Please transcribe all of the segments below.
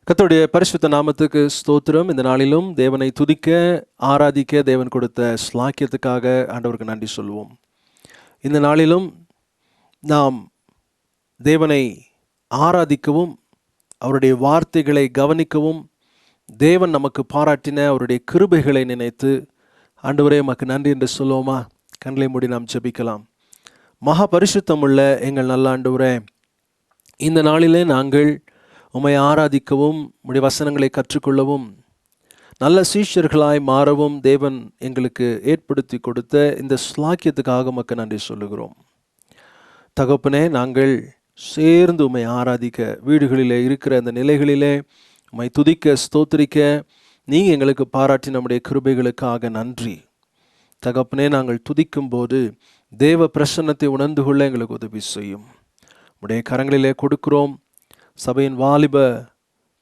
கர்த்தருடைய பரிசுத்த நாமத்துக்கு ஸ்தோத்திரம். இந்த நாளிலும் தேவனை துதிக்க ஆராதிக்க தேவன் கொடுத்த ஸ்லாக்கியத்துக்காக ஆண்டவருக்கு நன்றி சொல்வோம். இந்த நாளிலும் நாம் தேவனை ஆராதிக்கவும் அவருடைய வார்த்தைகளை கவனிக்கவும் தேவன் நமக்கு பாராட்டின அவருடைய கிருபைகளை நினைத்து ஆண்டவரே உமக்கு நன்றி என்று சொல்லுவோமா? கண்களை மூடி நாம் ஜெபிக்கலாம். மகா பரிசுத்தமுள்ள எங்கள் நல்ல ஆண்டவரே, இந்த நாளிலே நாங்கள் உம்மை ஆராதிக்கவும் உம்முடைய வசனங்களை கற்றுக்கொள்ளவும் நல்ல சீஷர்களாய் மாறவும் தேவன் எங்களுக்கு ஏற்படுத்தி கொடுத்த இந்த ஸ்லாக்கியத்துக்காக உமக்கு நன்றி சொல்லுகிறோம். தகப்பனே, நாங்கள் சேர்ந்து உம்மை ஆராதிக்க வீடுகளிலே இருக்கிற அந்த நிலைகளிலே உம்மை துதிக்க ஸ்தோத்திரிக்க நீங்கள் எங்களுக்கு பாராட்டி நம்முடைய கிருபைகளுக்காக நன்றி. தகப்பனே, நாங்கள் துதிக்கும் போது தேவ பிரசன்னத்தை உணர்ந்து கொள்ள எங்களுக்கு உதவி செய்யும். உம்முடைய கரங்களிலே கொடுக்கிறோம். சபையின் வாலிப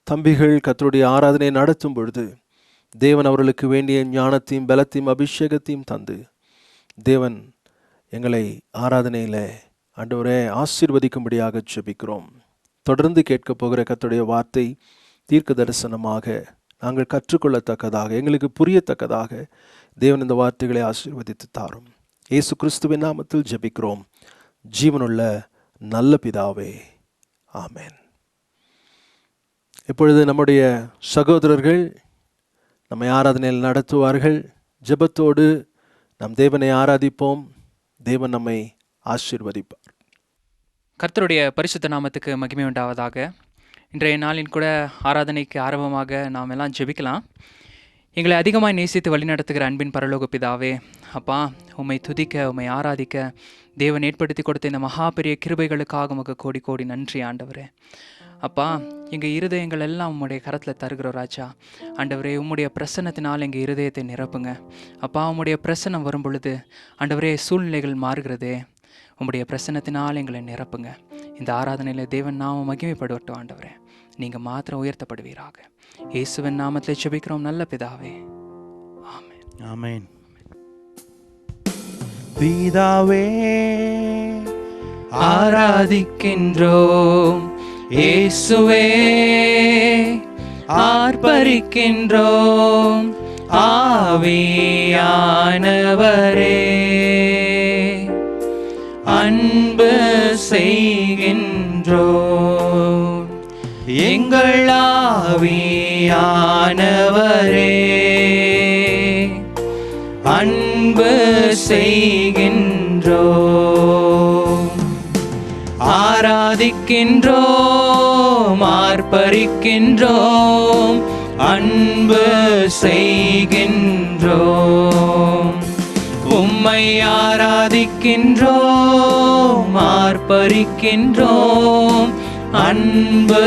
தம்பிகள் கர்த்தருடைய ஆராதனையை நடத்தும் பொழுது தேவன் அவர்களுக்கு வேண்டிய ஞானத்தையும் பலத்தையும் அபிஷேகத்தையும் தந்து தேவன் எங்களை ஆராதனையில் ஆண்டவரே ஆசீர்வதிக்கும்படியாக ஜெபிக்கிறோம். தொடர்ந்து கேட்க போகிற கர்த்தருடைய வார்த்தை தீர்க்க தரிசனமாக நாங்கள் கற்றுக்கொள்ளத்தக்கதாக எங்களுக்கு புரியத்தக்கதாக தேவன் இந்த வார்த்தைகளை ஆசீர்வதித்து தாரும். இயேசு கிறிஸ்துவின் நாமத்தில் ஜெபிக்கிறோம் ஜீவனுள்ள நல்ல பிதாவே, ஆமென். இப்பொழுது நம்முடைய சகோதரர்கள் நம்மை ஆராதனையில் நடத்துவார்கள். ஜெபத்தோடு நம் தேவனை ஆராதிப்போம். தேவன் நம்மை ஆசீர்வதிப்பார். கர்த்தருடைய பரிசுத்த நாமத்துக்கு மகிமை உண்டாவதாக. இன்றைய நாளின் கூட ஆராதனைக்கு ஆரம்பமாக நாம் எல்லாம் ஜெபிக்கலாம். எங்களை அதிகமாக நேசித்து வழிநடத்துகிற அன்பின் பரலோக பிதாவே, அப்பா, உம்மை துதிக்க உம்மை ஆராதிக்க தேவன் ஏற்படுத்தி கொடுத்த இந்த மகா பெரிய கிருபைகளுக்காக உமக்கு கோடி கோடி நன்றி ஆண்டவரே. அப்பா, எங்கள் இருதயங்கள் எல்லாம் உம்முடைய கரத்தில் தருகிறோம் ராஜா. ஆண்டவரே, உம்முடைய பிரசன்னத்தினால் எங்கள் இருதயத்தை நிரப்புங்க. அப்பா, உம்முடைய பிரசன்னம் வரும் பொழுது ஆண்டவரே சூழ்நிலைகள் மாறுகிறதே. உம்முடைய பிரசன்னத்தினால் எங்களை நிரப்புங்க. இந்த ஆராதனையில் தேவன் நாம மகிமைப்படுவட்டும் ஆண்டவரே. நீங்கள் மாத்திரம் உயர்த்தப்படுவீராக. இயேசுவின் நாமத்தில் ஜெபிக்கிறோம் நல்ல பிதாவே, ஆமென். ஆமென். பிதாவே ஆராதிக்கின்றோம், இயேசுவே ஆர்ப்பரிக்கின்றோம், ஆவியானவரே அன்பு செய்கின்றோம், எங்கள் ஆவியானவரே அன்பு செய்கின்றோம். ஆராதிக்கின்றோம், ஆர்ப்பரிக்கின்றோம், அன்பு செய்கின்றோம். உம்மை ஆராதிக்கின்றோம், ஆர்ப்பரிக்கின்றோம், அன்பு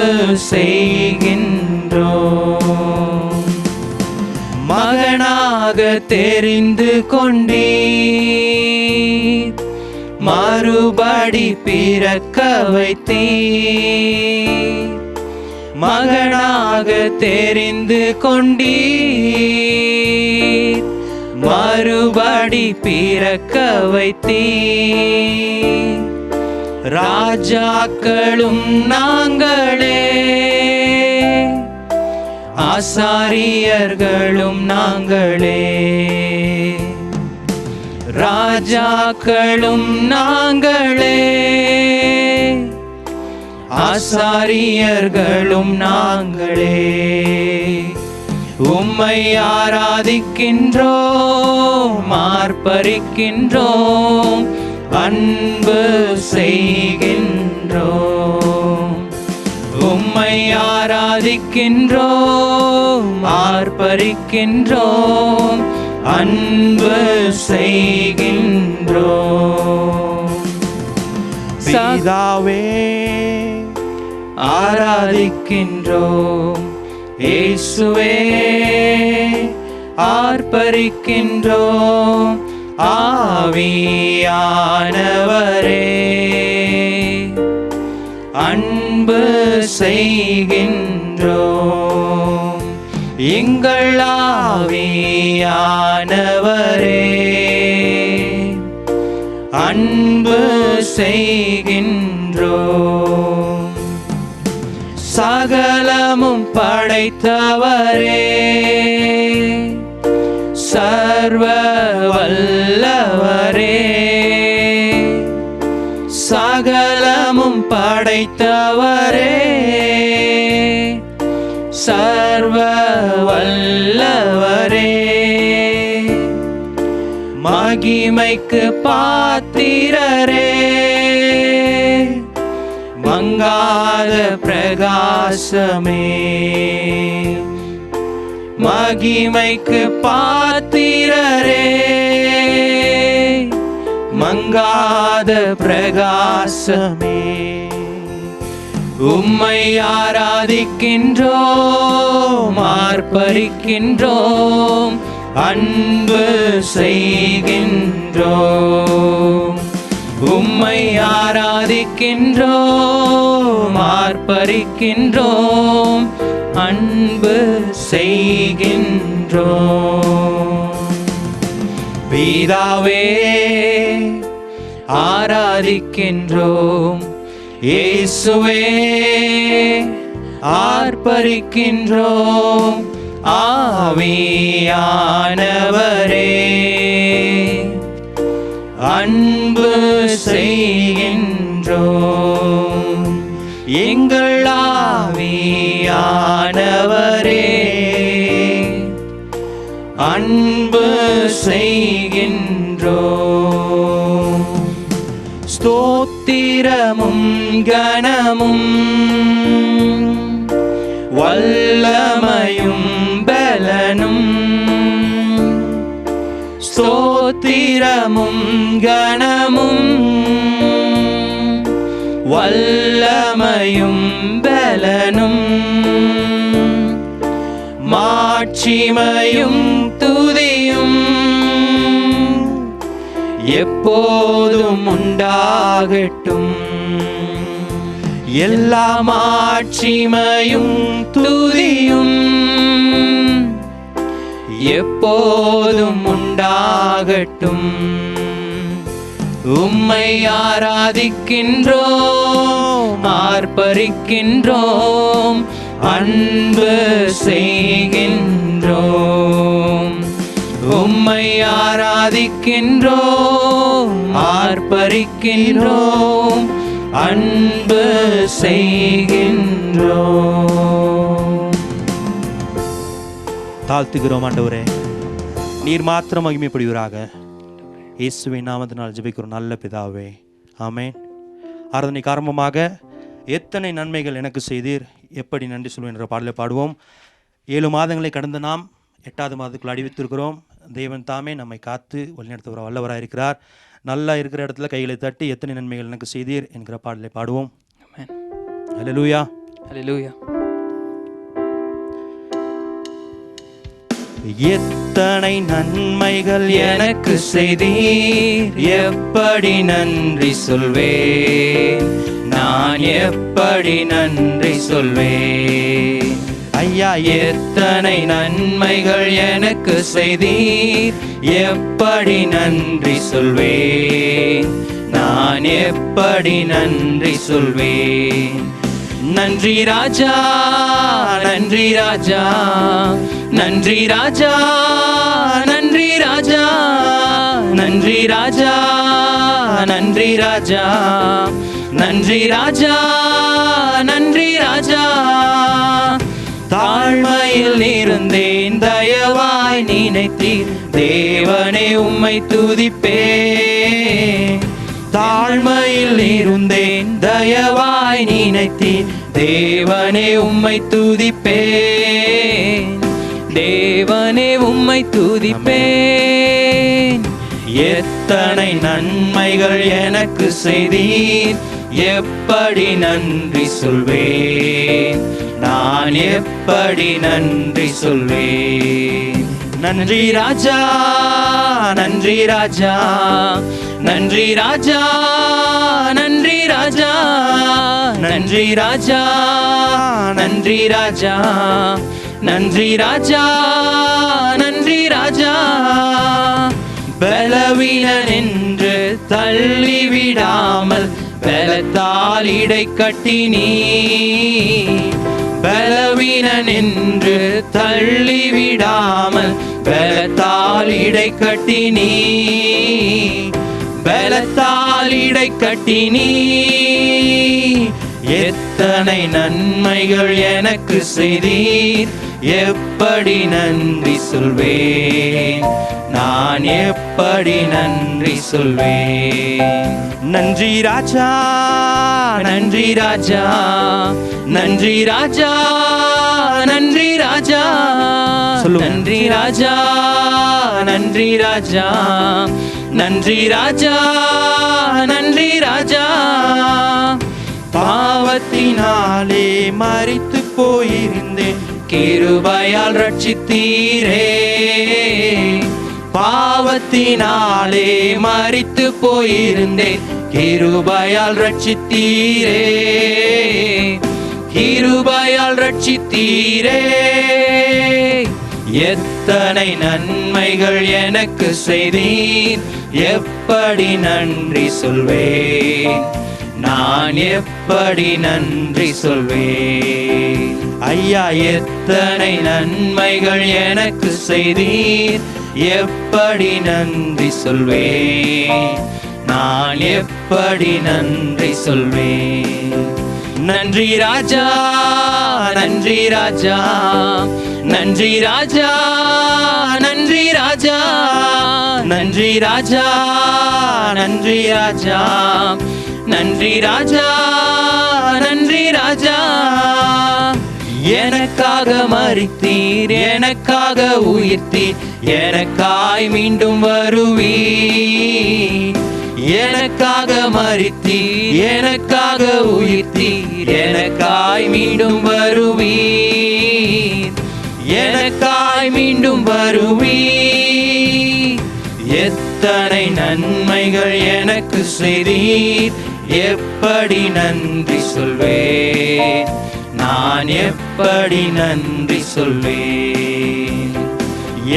செய்கின்றோம். மகனாக தெரிந்து கொண்டீர், மறுபடி பிறக்க வைத்தீர். மகனாக தெரிந்து கொண்டீர், மறுபடி பிறக்க வைத்தீர். ராஜாக்களும் நாங்களே, ஆசாரியர்களும் நாங்களே. ராஜாக்களும் நாங்களே, ஆசாரியர்களும் நாங்களே. உம்மை ஆராதிக்கின்றோம், ஆர்ப்பரிக்கின்றோம், அன்பு செய்கின்றோம். உம்மை ஆராதிக்கின்றோம், ஆர்ப்பரிக்கின்றோம், அன்பு செய்கின்றோம். பிதாவே ஆராதிக்கின்றோம், இயேசுவே ஆர்ப்பரிக்கின்றோம், ஆவியானவரே அன்பு செய்கின்றோம். எங்கள் ஆவியானவரே அன்பு செய்கின்றோம். சகலமும் படைத்தவரே, சர்வ வல்லவரே, சகலமும் படைத்தவரே, சர்வ வல்லவரே, மகிமைக்கு பாத்திரரே, மங்காத பிரகாசமே, மகிமைக்கு பாத்திரரே, மங்காத பிரகாசமே, உம்மை ஆராதிக்கின்றோம், ஆர்ப்பரிக்கின்றோம், அன்பு செய்கின்றோம். உம்மை ஆராதிக்கின்றோம், ஆர்ப்பரிக்கின்றோம், அன்பு செய்கின்றோம். பிதாவே ஆராதிக்கின்றோம், இயேசுவே ஆர்ப்பரிக்கின்றோம், ஆவியானவரே அன்பு செய்கின்றோம். எங்கள் ஆவியானவரே அன்பு செய்கின்றோம். ஸ்தோத்திரமும் கனமும் வல்லமையும் பலனும், ஸ்தோத்திரமும் கனமும் வல்லமையும் பலனும், மாட்சிமையும் துதியும் எப்போதும் உண்டாகட்டும். எல்லா மாட்சிமையும் துதியும் எப்போதும் உண்டாகட்டும். உம்மை ஆராதிக்கின்றோம், ஆர்ப்பரிக்கின்றோம், அன்பு செய்கின்றோம். உம்மை ஆராதிக்கின்றோம், ஆர்ப்பரிக்கின்றோம், அன்பு செய்கின்றோம். தாழ்த்துகிறோம் ஆண்டவரே, நீர் மாத்திரம் மகிமைப்படுவீராக. இயேசுவின் நாமத்தினால் ஜெபிக்கிறோம் நல்ல பிதாவே, ஆமென். ஆராதனைக்கு ஆரம்பமாக எத்தனை நன்மைகள் எனக்கு செய்தீர், எப்படி நன்றி சொல்வேன் என்ற பாடலை பாடுவோம். 7 மாதங்களை கடந்த நாம் 8வது மாதத்துக்குள் அடிவித்திருக்கிறோம். தேவன் தாமே நம்மை காத்து வழிநடத்துகிற வல்லவராக இருக்கிறார். நல்லா இருக்கிற இடத்துல கைகளை தட்டி எத்தனை நன்மைகள் எனக்கு செய்தீர் என்கிற பாடலை பாடுவோம். ஹல்லேலூயா, ஹல்லேலூயா. எத்தனை நன்மைகள் எனக்கு செய்தீர், எப்படி நன்றி சொல்வேன், நான் எப்படி நன்றி சொல்வேன். ஐயா, எத்தனை நன்மைகள் எனக்கு செய்தீர், எப்படி நன்றி சொல்வேன், நான் எப்படி நன்றி சொல்வேன். நன்றி ராஜா, நன்றி ராஜா, நன்றி ராஜா, நன்றி ராஜா, நன்றி ராஜா, நன்றி ராஜா, நன்றி ராஜா, நன்றி ராஜா. தாழ்மையில் இருந்தேன், தயவாய் நினைத்தீர், தேவனே உம்மை துதிப்பேன். தாழ்மையில் இருந்தேன், தயவாய் நினைத்தீர், தேவனே உம்மை துதிப்பேன், தேவனே உம்மை துதிப்பேன். எத்தனை நன்மைகள் எனக்கு செய்தீர், எப்படி நன்றி சொல்வேன், நான் எப்படி நன்றி சொல்வேன். நன்றி ராஜா, நன்றி ராஜா, நன்றி ராஜா, நன்றி ராஜா, நன்றி ராஜா, நன்றி ராஜா, நன்றி ராஜா, நன்றி ராஜா. பலவீனன் என்று தள்ளிவிடாமல் பலத்தால் இடை கட்டி நீ பலவீனன் என்று தள்ளிவிடாமல் பலத்தால் இடை கட்டி நீ பலத்தால் இடை கட்டி நீ எத்தனை நன்மைகள் எனக்கு செய்தீர் எப்படி நன்றி சொல்வேன் நான் எப்படி நன்றி சொல்வேன். நன்றி ராஜா நன்றி ராஜா நன்றி ராஜா நன்றி ராஜா சொல்லுங்க. நன்றி ராஜா நன்றி ராஜா நன்றி ராஜா நன்றி ராஜா. பாவத்தினாலே மரித்து போயிருந்தேன் கிருபையால் ரட்சித்தீரே பாவத்தினாலே மரித்து போயிருந்தேன் கிருபையால் ரட்சித்தீரே கிருபையால் ரட்சித்தீரே. எத்தனை நன்மைகள் எனக்கு செய்தீர் எப்படி நன்றி சொல்வேன் நான் எப்படி நன்றி சொல்வேன். ஐயா எத்தனை நன்மைகள் எனக்கு செய்தீர் எப்படி நன்றி சொல்வேன் நான் எப்படி நன்றி சொல்வேன். நன்றி ராஜா நன்றி ராஜா நன்றி ராஜா நன்றி ராஜா நன்றி ராஜா நன்றி ராஜா நன்றி ராஜா நன்றி ராஜா. எனக்காக மரித்தீர் எனக்காக உயிர்த்தீர் எனக்காய் மீண்டும் வருவீர் எனக்காக மரித்தீர் எனக்காக உயிர்த்தீர் எனக்காய் மீண்டும் வருவீர் எனக்காய் மீண்டும் வருவீர். எத்தனை நன்மைகள் எனக்கு செய்தீர் எப்படி நன்றி சொல்வேன் நான் எப்படி நன்றி சொல்வேன்.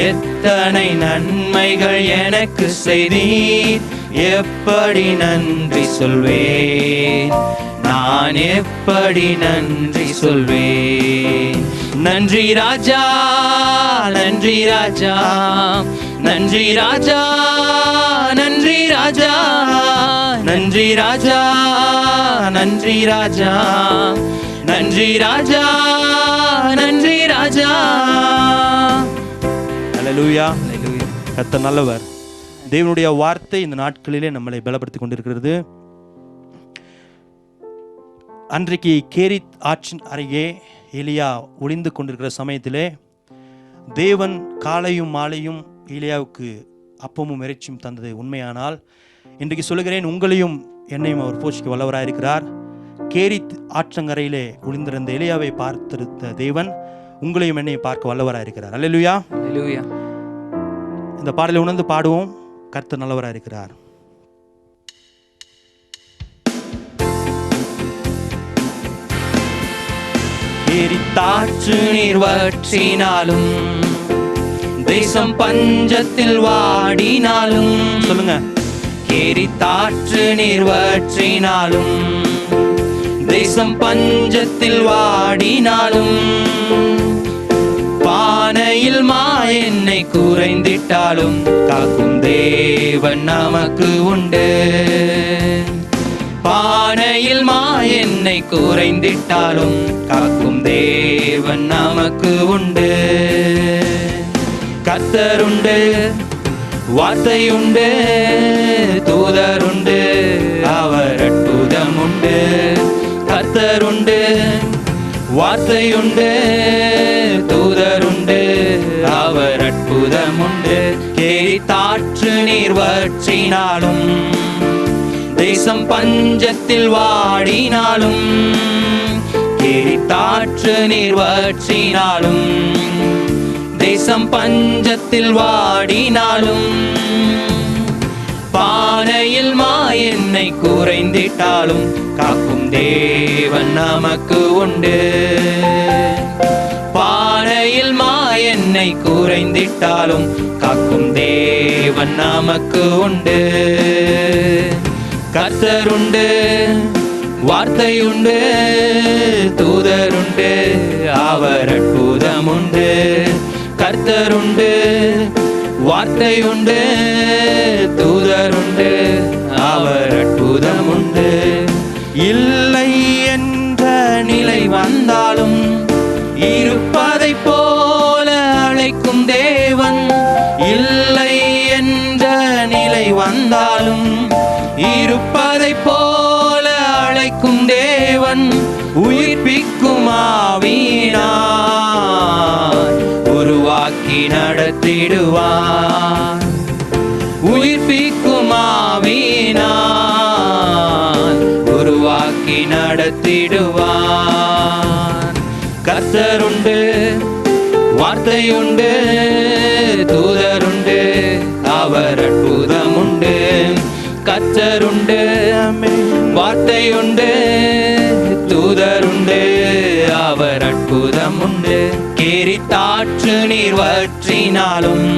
எத்தனை நன்மைகள் எனக்கு செய்தீர் எப்படி நன்றி சொல்வேன் நான் எப்படி நன்றி சொல்வேன். நன்றி ராஜா நன்றி ராஜா நன்றி ராஜா நன்றி ராஜா நன்றி ராஜா நன்றி ராஜா நன்றி ராஜா நன்றி ராஜா. அல்லேலூயா. கர்த்தர் நல்லவர். தேவனுடைய வார்த்தை இந்த நாட்களிலே நம்மளை பலப்படுத்திக் கொண்டிருக்கிறது. அன்றைக்கு கேரித் ஆற்றின் அருகே எலியா ஒளிந்து கொண்டிருக்கிற சமயத்திலே தேவன் காலையும் மாலையும் எலியாவுக்கு அப்பமும் இறைச்சியும் தந்தது உண்மையானால், இன்றைக்கு சொல்லுகிறேன், உங்களையும் என்னையும் அவர் போஷிக்க வல்லவராயிருக்கிறார். கேரித் ஆற்றங்கரையிலே ஒளிந்திருந்த எலியாவை பார்த்திருந்த தேவன் உங்களையும் என்னையும் பார்க்க வல்லவராயிருக்கிறார். அல்லேலூயா. அல்லேலூயா. இந்த பாடலை உணர்ந்து பாடுவோம். கர்த்தர் நல்லவராயிருக்கிறார். எரித்தாற்று நீர் வற்றினாலும் தேசம் பஞ்சத்தில் வாடினாலும் சொல்லுங்க. எரித்தாற்று நீர் வற்றினாலும் தேசம் பஞ்சத்தில் வாடினாலும் பானையில் மா எண்ணெய் குறைந்திட்டாலும் காக்கும் தேவன் நமக்கு உண்டு. பானையில் மா எண்ணெய் குறைந்திட்டாலும் காக்கும் தேவன் நமக்கு உண்டு. கர்த்தருண்டு, வார்த்தை உண்டு, தூதருண்டு, அவர் அற்புதம் உண்டு. கர்த்தருண்டு, வார்த்தை உண்டு, தூதருண்டு, அவர் அற்புதம் உண்டு. கேரித்தாற்று நீர் வற்றினாலும் தேசம் பஞ்சத்தில் வாடினாலும் கேரித்தாற்று நீர் வற்றினாலும் தேசம் பஞ்சத்தில் வாடினாலும் பானையில் மா எண்ணெய் குறைந்திட்டாலும் காக்கும் தேவன் நமக்கு உண்டு. பானையில் மா எண்ணெய் குறைந்திட்டாலும் காக்கும் தேவன் நமக்கு உண்டு. கர்த்தருண்டு, வார்த்தையுண்டு, தூதருண்டு, அவர் அற்புதமுண்டு. கர்த்தருண்டு, வார்த்தையுண்டு, தூதருண்டு, அவர் அற்புதமுண்டு. இல்லை என்ற நிலை வந்தாலும் இருப்பதை போல அழைக்கும் தேவன். இல்லை என்ற நிலை வந்தாலும் இருப்பதை போல அழைக்கும் தேவன். உயிர்ப்பிக்கும் ஆவியினார் உருவாக்கி நடத்திடுவார். உயிர்ப்பிக்கும் ஆவியினார் உருவாக்கி நடத்திடுவார். கர்த்தருண்டு, வார்த்தையுண்டு, தூதருண்டு, அவர் அற்புதமுண்டு. கர்த்தருண்டு, வார்த்தையுண்டு, தூதருண்டு, அவர் அற்புதமுண்டு. கேரித்தாற்று நீர் வற்றினாலும்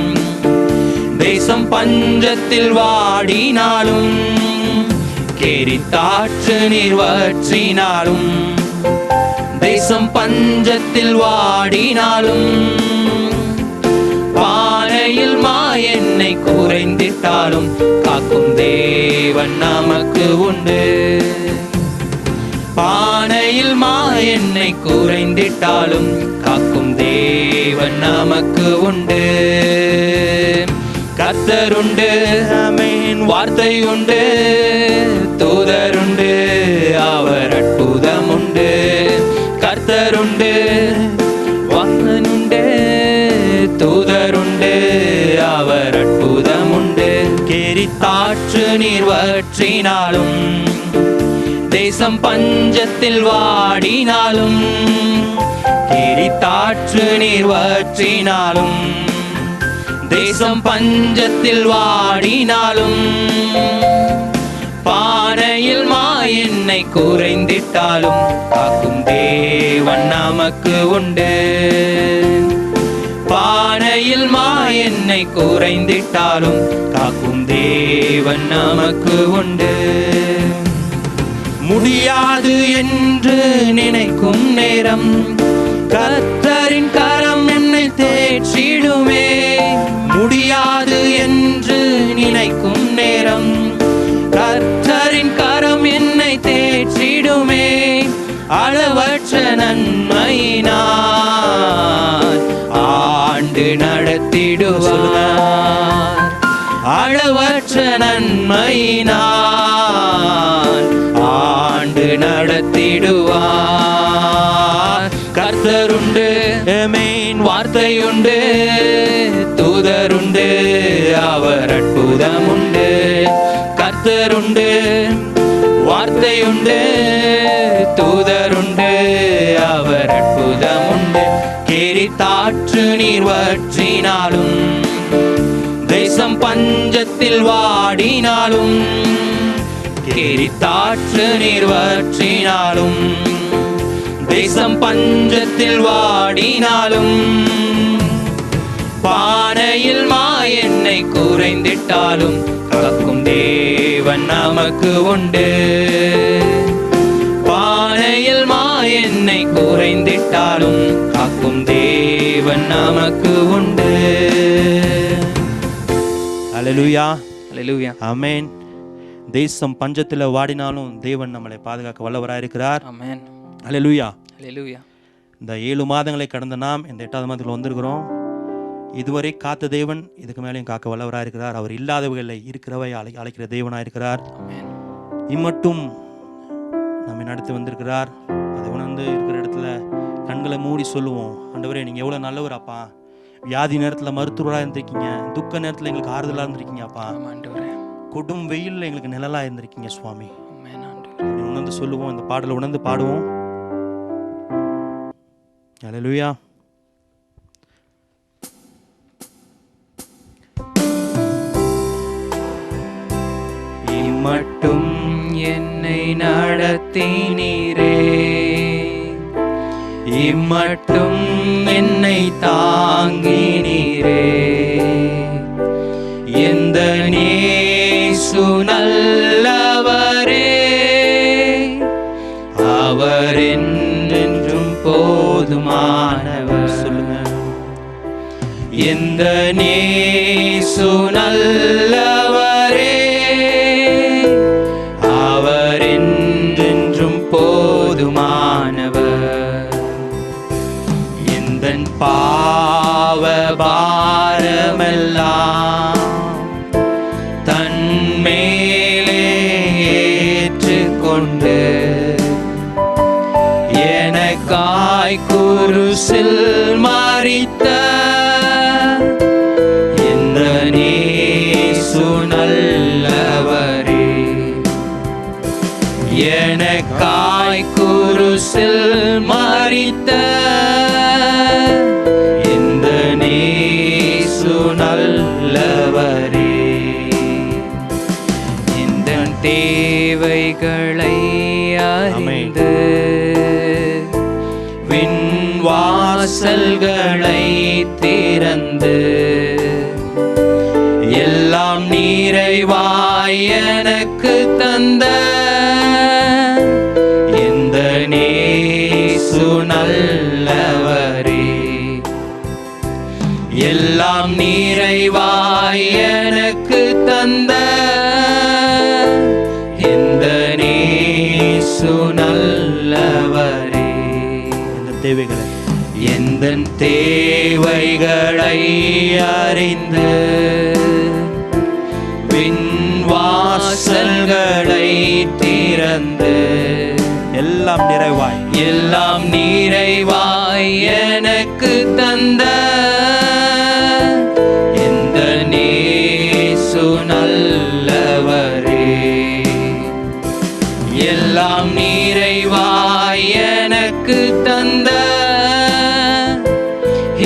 தேசம் பஞ்சத்தில் வாடினாலும், கேரித்தாற்று நீர் வற்றினாலும் தேசம் பஞ்சத்தில் வாடினாலும், பானையில் எண்ணெய் குறைந்திட்டாலும் காக்கும் தேவன் நமக்கு உண்டு. பானையில் எண்ணெய் குறைந்திட்டாலும் காக்கும் தேவன் நமக்கு உண்டு. கர்த்தருண்டு, ஆமென், வார்த்தையுண்டு, தூதருண்டு, அவர் அற்புதமுண்டு. கர்த்தருண்டு, வார்த்தையுண்டு, தூதருண்டு, அவர் அற்புதமுண்டு. கேரித்தாற்று நீர் வற்றினாலும் தேசம் பஞ்சத்தில் வாடினாலும், கேரித்தாற்று நீர் வற்றினாலும் தேசம் பஞ்சத்தில் வாடினாலும், பானையில் எண்ணெய் குறைந்திட்டாலும் காக்கும் தேவன் நமக்கு உண்டு. பானையில் எண்ணெய் குறைந்திட்டாலும் காக்கும் தேவன் நமக்கு உண்டு. முடியாது என்று நினைக்கும் நேரம் கர்த்தரின் கரம் என்னை தேற்றிடுமே. முடியாது என்று நினைக்கும் நேரம் கர்த்தரின் கரம் என்னை தேற்றிடுமே. அளவற்ற நன்மையினார் ஆண்டு நடத்திடுவார். அளவற்ற நன்மையினார் ஆண்டு நடத்திடுவார். கர்த்தருண்டு, ஆமென், வார்த்தையுண்டு, தூதருண்டு, அவர் அற்புதமுண்டு. கர்த்தருண்டு, வார்த்தையுண்டு, தூதருண்டு, அவர் அற்புதமுண்டு. கேரித்தாற்று நீர் வற்றினாலும் தேசம் பஞ்சத்தில் வாடினாலும், கேரித்தாற்று நீர் வற்றினாலும் தேசம் பஞ்சத்தில் வாடினாலும், பானையில் எண்ணெய் குறைந்திட்டாலும் காக்கும் தேவன் நமக்கு உண்டு. பானையில் எண்ணெய் குறைந்திட்டாலும் காக்கும் தேவன் நமக்கு உண்டு. அல்லேலூயா, அல்லேலூயா, ஆமென். தேசம் பஞ்சத்தில் வாடினாலும் தேவன் நம்மளை பாதுகாக்க வல்லவராயிருக்கிறார். ஆமென், அல்லேலூயா, அல்லேலூயா. இந்த 7 மாதங்களை கடந்த நாம் இந்த 8வது மாதத்தில் வந்திருக்கிறோம். இதுவரை காத்த தேவன் இதுக்கு மேலேயும் காக்க வல்லவராயிருக்கிறார். அவர் இல்லாதவர்களை இருக்கிறவை அழைக்கிற தேவனாயிருக்கிறார். ஆமென். இம்மட்டும் நம்மை நடத்தி வந்திருக்கிறார். அதை உணர்ந்து இருக்கிற இடத்துல கண்களை மூடி சொல்லுவோம், ஆண்டவரே நீங்கள் எவ்வளோ நல்லவர் அப்பா. வியாதி நேரத்தில் மருத்துவராக இருந்திருக்கீங்க, துக்க நேரத்தில் எங்களுக்கு ஆறுதலாக இருந்திருக்கீங்க அப்பா. கொடும் வெயிலில் எங்களுக்கு நிழலாக இருந்திருக்கீங்க சுவாமி. உணர்ந்து சொல்லுவோம், இந்த பாடலை உணர்ந்து பாடுவோம். அல்லேலூயா. இம்மட்டும் என்னை நடத்தினீரே, இம்மட்டும் என்னை தாங்கினீரே. எந்த நேசு நல்லவரே, அவர் என்றென்றும் போதுமானவர். சொல்லுங்க. எந்த நேசு நல்லவரே, அவர் என்றென்றும் போதுமானவர். எந்தன் பாவ பாரமெல்லாம் தன்மேலே ஏற்றுக்கொண்டு எனக்காய் குருசில் மரித்த எந்த நேசு நல்லவரே, எனக்காய் குருசில் மரித்த எந்த நேசு நல்லவரே. இந்த தேவைகளை அறிந்து விண் வாசல்களை திறந்து எல்லாம் நிறைவாய் எனக்கு தந்த எந்த நேசு நல்லவரே, எல்லாம் நிறைவாய் எனக்கு தந்த எந்த நேசு நல்லவரே. இந்த தேவைகளை எந்த தேவைகளை அறிந்து விண் வாசல்களை திறந்து எல்லாம் நிறைவாய் எல்லாம் நிறைவாய் எனக்கு தந்த எந்த நேசு நல்லவரே, எல்லாம் நிறைவாய் எனக்கு தந்த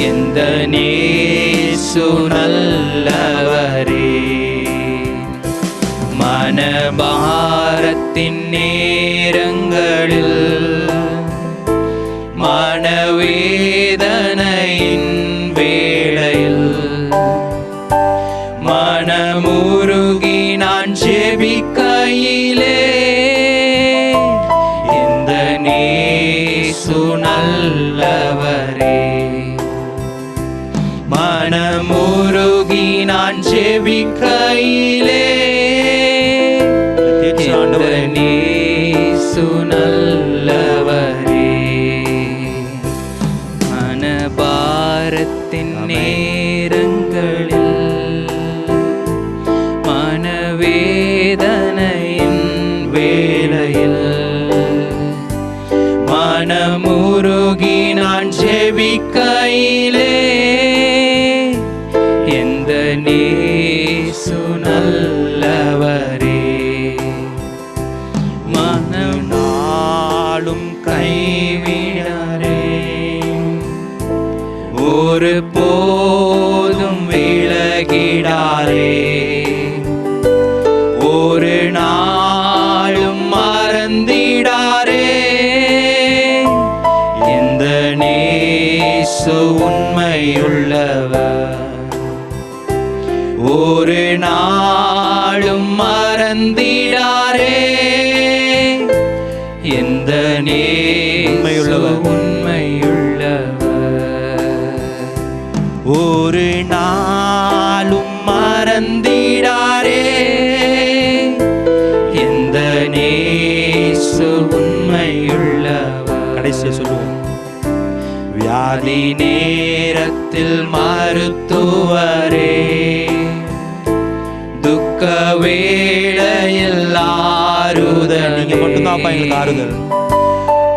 எந்த நேசு நல்லவரே. மனபாரத்தின் நேரங்களில் மனவேதனையின் வேளையில் மனமுருகி நான் ஜெபிக்கையிலே எந்த நேசு நல்லவரே, மனமுருகி நான் ஜெபிக்கையிலே எந்த நேசு நல்லவரே. மனபாரத்தின் நேரங்களில் மனவேதனையின் வேளையில் மனமுருகி நான் ஜெபிக்கையிலே எந்த நேசு நல்லவரே, மனம் நாளும் கைவிடாரே, ஒரு போதும் விலகிடாரே, ஒரு நாளும் மறந்திடாரே எந்த நேசு உண்மையுள்ளவர், ஒரு நாளும் மறந்திடாரே எந்த நேசு உண்மையுள்ளவர், ஒரு நாளும் மறந்திடாரே எந்த நேசு உண்மையுள்ளவர். கடைசியா சொல்லுவோம். வியாதி நேரத்தில் மருத்துவரே, துக்க வேளையில் ஆறுதல், நீங்க மட்டும்தான் எங்களுக்கு ஆறுதல்.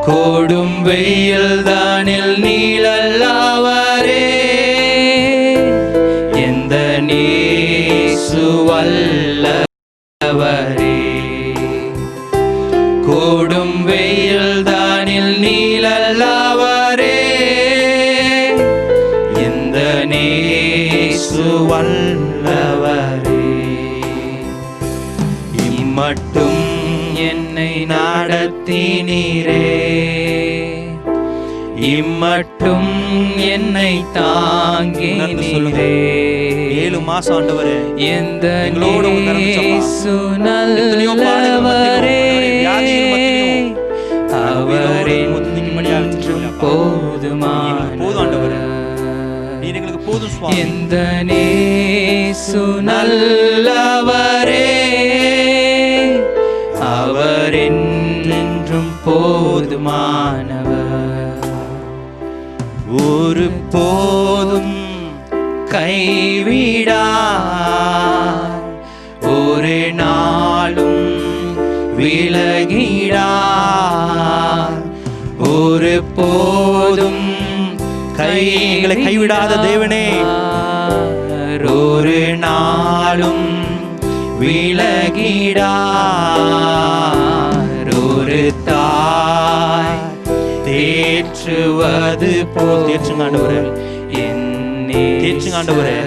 கோடும் வெயில் தானில் நீழல்லவரே எந்த நேசு வல்லவரே, கோடும் வெயில் தானில் நீழல்லவரே எந்த நேசு வல்லவரே. இம்மட்டும் என்னை நடத்தினீரே, இம்மட்டும் என்னை தாங்கினீரே. 7 மாசம் ஆண்டவரே எந்த எங்களோடு நேசு நல்லவரே, அவர் போதுமான போதும் ஆண்டவரே, நீர் எங்களுக்கு போதும் சுவாமி. எந்த நேசு நல்லவரே, அவர் என்றும் போதுமானவர். ஒரு போதும் கைவிடார், ஒரு நாளும் விலகிடார், ஒரு போதும் எங்களை கைவிடாத தேவனே, ஒரு நாளும் விலகிடார். ஒரு தாய் தேற்றுவது போல் தேற்றுங்க ஆண்டவரே, தேற்றுங்க ஆண்டவரே.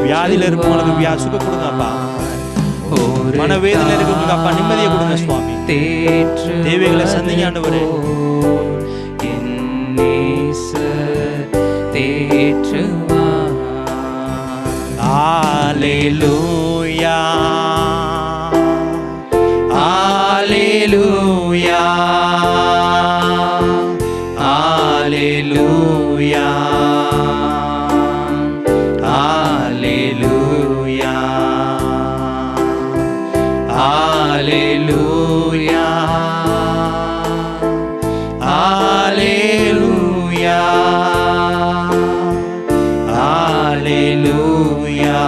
வியாதியில இருக்கவங்களுக்கு சுகம் கொடுங்க அப்பா, மனவேதனை இருக்கவங்களுக்கு அப்பா நிம்மதியை கொடுங்க சுவாமி. தேவைகளை சந்திங்க ஆண்டவரே. Alleluia, Alleluia, Alleluia, Alleluia, Alleluia, Alleluia, Alleluia,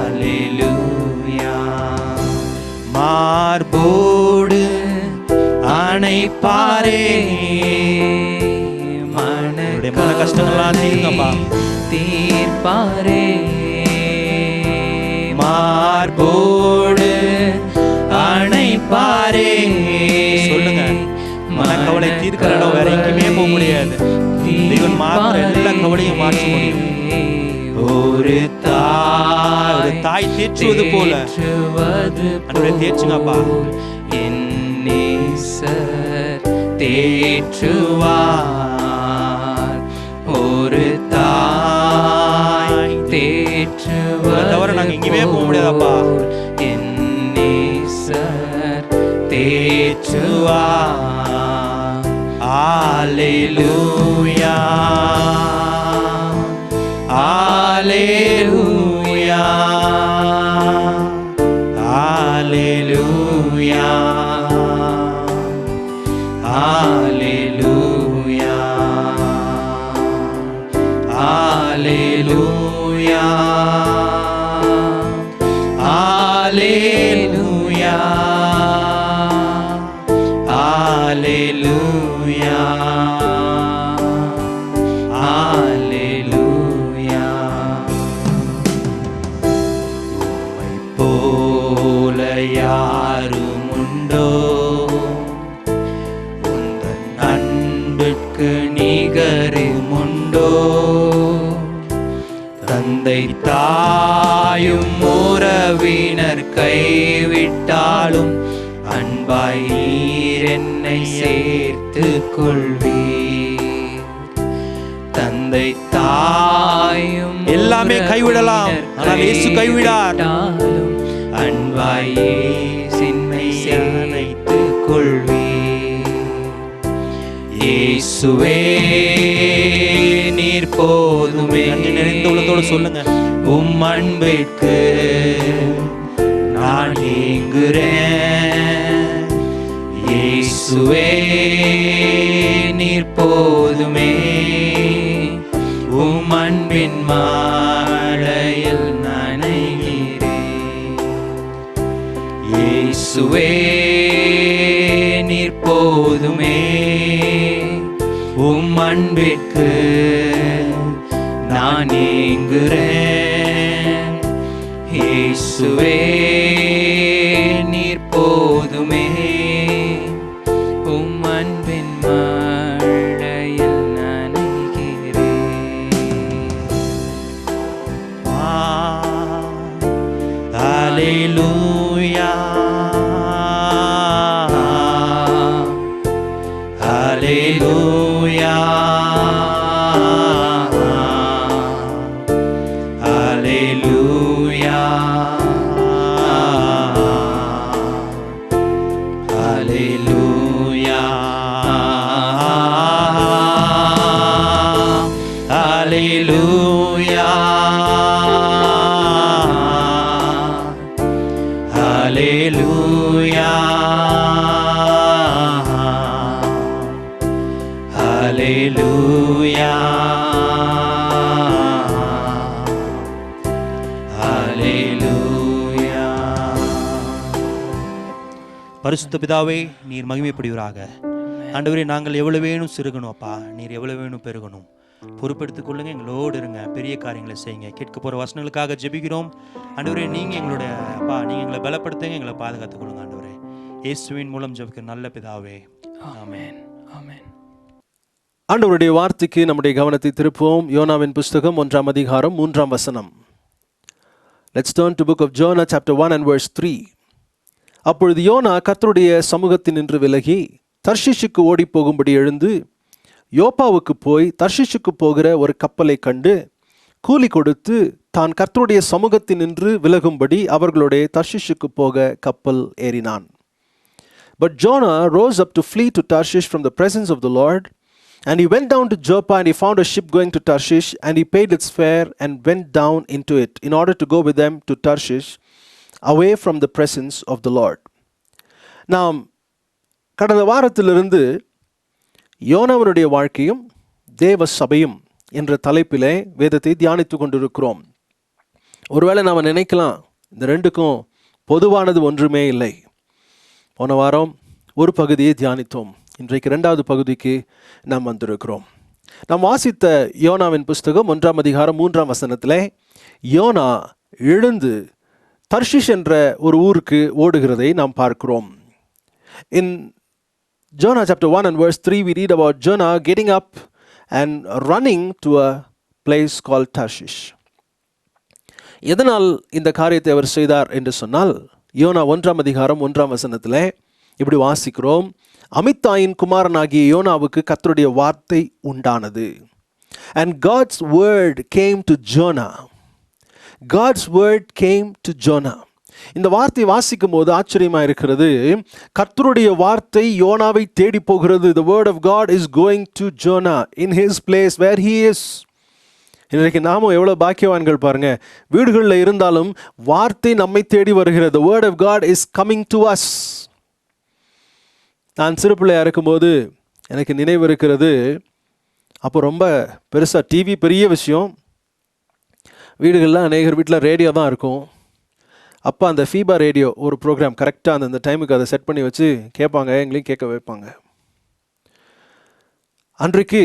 Alleluia. மார்போடு அணைப்பாரே, மன கஷ்டங்கள்லாம் தீர்ங்கப்பா, தீர்ப்பாரே. மார்போடு அணைப்பாரே, சொல்லுங்க. மனக்கவலை தீர்க்கிற இடம் வேற எங்கேயுமே போக முடியாது. தேவன் மாத்திர எல்லா கவலையும் மாற்ற முடியும். ஒரு தாய் தேற்றுவது போல அன்றைய தேற்றுங்கப்பா. என் நேசர் தேற்றுவார், ஒரு தாய் தேற்றுவார். தவிர நாங்க எங்கேயுமே போக முடியாதப்பா. என் நேசர் தேற்றுவார். Alleluia, Alleluia, Alleluia, Alleluia, Alleluia, Alleluia, Alleluia, Alleluia. உம்மை போல யாரும் உண்டோ, உந்தன் அன்பிற்கு நிகரும் உண்டோ. தந்தை தாயும் உறவினர் கைவிட்டாலும் அன்பாய் நீர் என்னை சேர்த்து கொள்வீர். தந்தை தாயும் எல்லாமே கைவிடலாம், ஆனால் இயேசு கைவிடார். அன்பாய் என்னை சேர்த்து கொள்வீர். இயேசுவே நீர் போதுமே. நன்றி நிறைந்த உள்ளத்தோடு சொல்லுங்க. உம் அன்பிற்கு நான் ஏங்குறேன். இயேசுவே நீர் போதுமே. உம் அன்பின் மாலையில் நனைகிறேன். இயேசுவே நீர் போதுமே. உம் அன்பிற்கு நான் ஏங்குறேன். இயேசுவே நீர் போதுமே. உம் அன்பின் மழையில் நனைகிறேன். Alleluia, Alleluia, Alleluia, Alleluia. Hallelujah. Hallelujah. Hallelujah. பரிசுத்த பிதாவே, நீர் மகிமைப்படுவீராக. ஆண்டவரே, நாங்கள் எவ்வளவு வேணும் சிறுகணும் அப்பா, நீர் எவ்வளவு வேணும் பெருகணும். பொறுப்பெடுத்துக் கொள்ளுங்க, எங்களோடு இருங்க, பெரிய காரியங்களை செய்யுங்க. கேட்க போகிற வசனங்களுக்காக ஜெபிக்கிறோம். ஆண்டவரே, நீங்கள் எங்களுடைய அப்பா, நீங்கள் எங்களை பலப்படுத்துங்க, எங்களை பாதுகாத்துக் கொள்ளுங்க. ஆண்டவரே, இயேசுவின் மூலம் ஜெபிக்கிற நல்ல பிதாவே, ஆமென். ஆமென். ஆண்டவருடைய வார்த்தைக்கு நம்முடைய கவனத்தை திருப்புவோம். யோனாவின் புஸ்தகம் 1ஆம் அதிகாரம் 3ஆம் வசனம். Let's turn to book of Jonah chapter 1 and verse 3. அப்பொழுது யோனா கர்த்தருடைய சமூகத்தினின்று விலகி தர்ஷீஷுக்கு ஓடி போகும்படி எழுந்து யோப்பாவுக்கு போய் தர்ஷீஷுக்கு போகிற ஒரு கப்பலை கண்டு கூலி கொடுத்து தான் கர்த்தருடைய சமூகத்தினின்று விலகும்படி அவர்களுடைய தர்ஷீஷுக்கு போக கப்பல் ஏறினான். But Jonah rose up to flee to Tarshish from the presence of the Lord, and he went down to Joppa, and he found a ship going to Tarshish, and he paid its fare and went down into it in order to go with them to Tarshish, away from the presence of the Lord. நாம் கடந்த வாரத்திலிருந்து யோனாவினுடைய வாழ்க்கையும் தேவ சபையும் என்ற தலைப்பிலே வேதத்தை தியானித்து கொண்டிருக்கிறோம். ஒருவேளை நாம் நினைக்கலாம், இந்த ரெண்டுக்கும் பொதுவானது ஒன்றுமே இல்லை. போன வாரம் ஒரு பகுதியை தியானித்தோம். இன்றைக்கு 2வது பகுதிக்கு நாம் வந்திருக்கிறோம். நாம் வாசித்த யோனாவின் புஸ்தகம் 1ஆம் அதிகாரம் 3ஆம் வசனத்திலே யோனா எழுந்து தர்ஷிஷ் என்ற ஒரு ஊருக்கு ஓடுகிறதை நாம் பார்க்கிறோம். In Jonah chapter 1 and verse 3, we read about Jonah getting up and running to a place called Tarshish. எதனால் இந்த காரியத்தை அவர் செய்தார் என்று சொன்னால், யோனா 1ஆம் அதிகாரம் 1ஆம் வசனத்திலே இப்படி வாசிக்கிறோம். அமித்தாயின் குமாரனாகிய யோனாவுக்கு கர்த்தருடைய வார்த்தை உண்டானது. And God's word came to Jonah. God's word came to Jonah. இந்த வார்த்தை வாசிக்கும் போது ஆச்சரியமாக இருக்கிறது. கர்த்தருடைய வார்த்தை யோனாவை தேடி போகிறது. The word of God is going to Jonah in his place where he is. இன்றைக்கு நாமும் எவ்வளோ பாக்கியவான்கள் பாருங்க. வீடுகளில் இருந்தாலும் வார்த்தை நம்மை தேடி வருகிறது. The word of God is coming to us. நான் சிறு பிள்ளையாக இருக்கும்போது எனக்கு நினைவு இருக்கிறது, அப்போ ரொம்ப பெருசாக டிவி பெரிய விஷயம். வீடுகளில் அநேகர் வீட்டில் ரேடியோ தான் இருக்கும். அப்போ அந்த ஃபீபா ரேடியோ ஒரு ப்ரோக்ராம் கரெக்டாக அந்த டைமுக்கு அதை செட் பண்ணி வச்சு கேட்பாங்க, எங்களையும் கேட்க வைப்பாங்க. அன்றைக்கு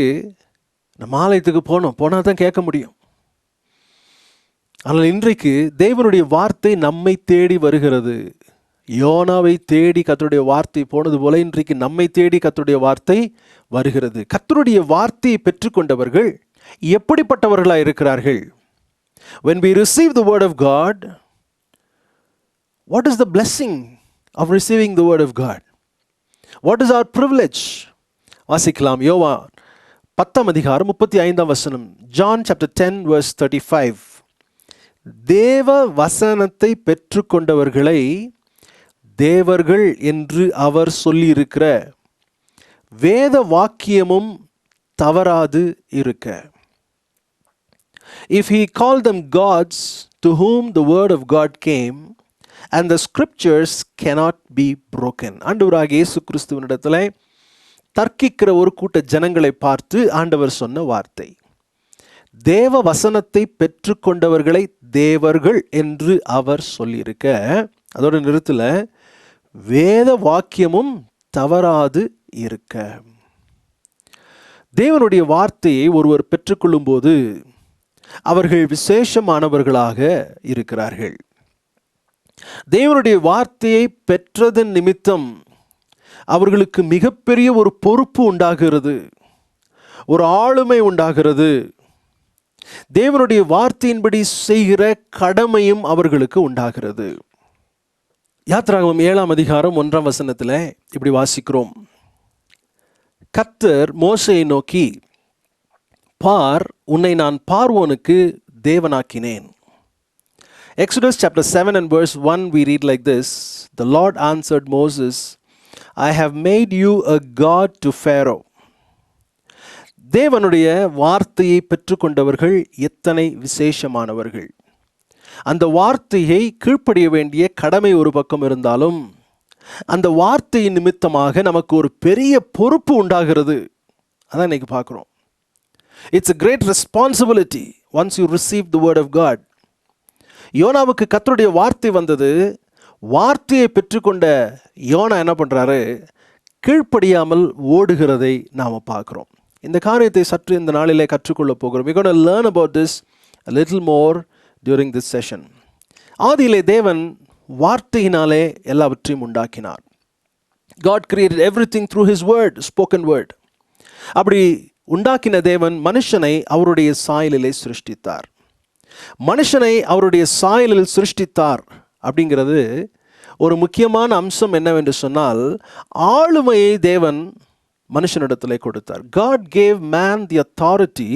நம்ம ஆலயத்துக்கு போனால் தான் கேட்க முடியும். ஆனால் இன்றைக்கு தேவனுடைய வார்த்தை நம்மை தேடி வருகிறது. யோனாவை தேடி கர்த்தருடைய வார்த்தை போனது போல இன்றைக்கு நம்மை தேடி கர்த்தருடைய வார்த்தை வருகிறது. கர்த்தருடைய வார்த்தையை பெற்றுக்கொண்டவர்கள் எப்படிப்பட்டவர்களாக இருக்கிறார்கள்? When we receive the word of God, what is the blessing of receiving the word of God? What is our privilege? வாசிக்கலாம். யோவான் 10ஆம் அதிகாரம் 35ஆம் வசனம். John chapter 10 verse 35. தேவ வசனத்தை பெற்றுக்கொண்டவர்களை தேவர்கள் என்று அவர் சொல்லியிருக்கிற வேத வாக்கியமும் தவறாது இருக்க. If he called them gods to whom the word of God came, and the scriptures cannot be broken. ஆண்டவராகிய இயேசு கிறிஸ்துவினிடத்தில் தர்க்கிக்கிற ஒரு கூட்ட ஜனங்களை பார்த்து ஆண்டவர் சொன்ன வார்த்தை. தேவ வசனத்தை பெற்றுக்கொண்டவர்களை தேவர்கள் என்று அவர் சொல்லியிருக்க, அதோட நிறுத்தல, வேத வாக்கியமும் தவறாது இருக்க. தேவனுடைய வார்த்தையை ஒருவர் பெற்றுக்கொள்ளும் போது அவர்கள் விசேஷமானவர்களாக இருக்கிறார்கள். தேவனுடைய வார்த்தையை பெற்றதன் நிமித்தம் அவர்களுக்கு மிகப்பெரிய ஒரு பொறுப்பு உண்டாகிறது, ஒரு ஆளுமை உண்டாகிறது. தேவனுடைய வார்த்தையின்படி செய்கிற கடமையும் அவர்களுக்கு உண்டாகிறது. யாத்திராகமம் 7ஆம் அதிகாரம் 1ஆம் வசனத்தில் இப்படி வாசிக்கிறோம். கர்த்தர் மோசேயை நோக்கி, பார், உன்னை நான் பார்வோனுக்கு தேவனாக்கினேன். Exodus chapter 7 and verse 1 we read like this. The Lord answered Moses, I have made you a god to Pharaoh. தேவனுடைய வார்த்தையை பெற்றுக்கொண்டவர்கள் எத்தனை விசேஷமானவர்கள். அந்த வார்த்தையை கீழ்ப்படிய வேண்டிய கடமை ஒரு பக்கம் இருந்தாலும் அந்த வார்த்தையின் நிமித்தமாக நமக்கு ஒரு பெரிய பொறுப்பு உண்டாகிறது. அதான் இன்னைக்கு பார்க்குறோம். It's a great responsibility once you receive the word of God. யோனாவுக்கு கர்த்தருடைய வார்த்தை வந்தது. வார்த்தையை பெற்றுக்கொண்ட யோனா என்ன பண்ணுறாரு? கீழ்ப்படியாமல் ஓடுகிறதை நாம் பார்க்குறோம். இந்த காரியத்தை சற்று இந்த நாளிலே கற்றுக்கொள்ள போகிறோம். we're going to learn about this a little more during this session. ஆதியிலே தேவன் வார்த்தையினாலே எல்லாவற்றையும் உண்டாக்கினார். God created everything through his word, spoken word. அப்படி உண்டாக்கின தேவன் மனுஷனை அவருடைய சாயலிலே சிருஷ்டித்தார். மனுஷனை அவருடைய சாயலில் சிருஷ்டித்தார் அப்படிங்கிறது ஒரு முக்கியமான அம்சம் என்னவென்று சொன்னால், ஆளுமையை தேவன் மனுஷனிடத்திலே கொடுத்தார். God gave man the authority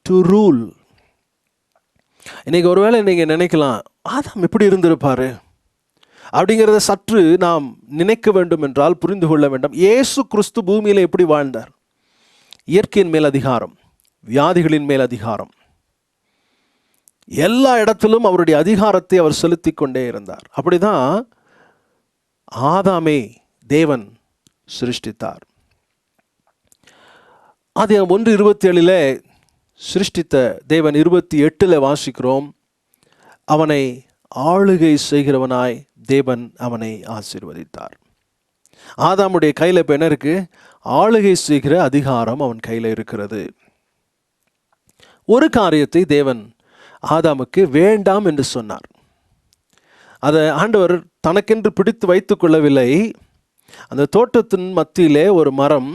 to rule. இன்னைக்கு ஒருவேளை நீங்கள் நினைக்கலாம், ஆதாம் எப்படி இருந்திருப்பாரு அப்படிங்கிறத சற்று நாம் நினைக்க வேண்டும் என்றால் புரிந்து கொள்ள வேண்டும். இயேசு கிறிஸ்து பூமியில் எப்படி வாழ்ந்தார்? இயற்கையின் மேல் அதிகாரம், வியாதிகளின் மேல் அதிகாரம், எல்லா இடத்திலும் அவருடைய அதிகாரத்தை அவர் செலுத்தி கொண்டே இருந்தார். அப்படிதான் ஆதாமை தேவன் சிருஷ்டித்தார். அது 1:27 சிருஷ்டித்த தேவன் 28 வாசிக்கிறோம், அவனை ஆளுகை செய்கிறவனாய் தேவன் அவனை ஆசீர்வதித்தார். ஆதாமுடைய கையில் இப்போ என்ன இருக்கு? ஆளுகை செய்கிற அதிகாரம் அவன் கையில் இருக்கிறது. ஒரு காரியத்தை தேவன் ஆதாமுக்கு வேண்டாம் என்று சொன்னார். அதை ஆண்டவர் தனக்கென்று பிடித்து வைத்துக் கொள்ளவில்லை. அந்த தோட்டத்தின் மத்தியிலே ஒரு மரம்,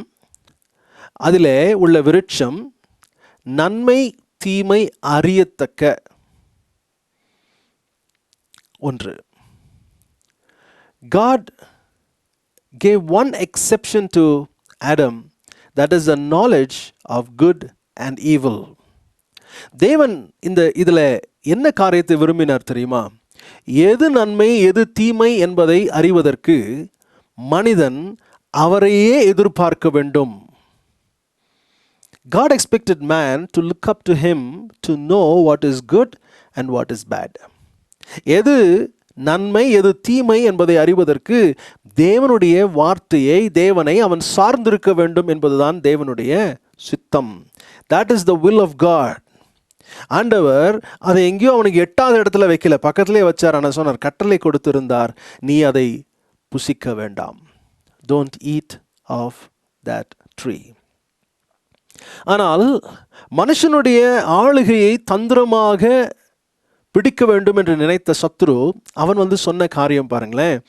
அதிலே உள்ள விருட்சம் நன்மை தீமை அறியத்தக்க ஒன்று. God gave one exception to Adam, that is the knowledge of good and evil. தேவன் இதில் என்ன காரியத்தை விரும்பினார் தெரியுமா? எது நன்மை எது தீமை என்பதை அறிவதற்கு மனிதன் அவரையே எதிர்பார்க்க வேண்டும். God expected man to look up to him to know what is good and what is bad. எது நன்மை எது தீமை என்பதை அறிவதற்கு தேவனுடைய வார்த்தையை, தேவனை அவன் சார்ந்திருக்க வேண்டும் என்பதுதான் தேவனுடைய சித்தம். That is the will of God. ஆண்டவர் அதை எங்கேயோ அவனுக்கு 8வது இடத்துல வைக்கல, பக்கத்திலே வச்சார். ஆனால் சொன்னார், கட்டளை கொடுத்திருந்தார், நீ அதை புசிக்க வேண்டாம். Don't eat of that tree. ஆனால் மனுஷனுடைய ஆளுகையை தந்திரமாக பிடிக்க வேண்டும் என்று நினைத்த சத்துரு, அவன் சொன்ன காரியம் பாருங்களேன்.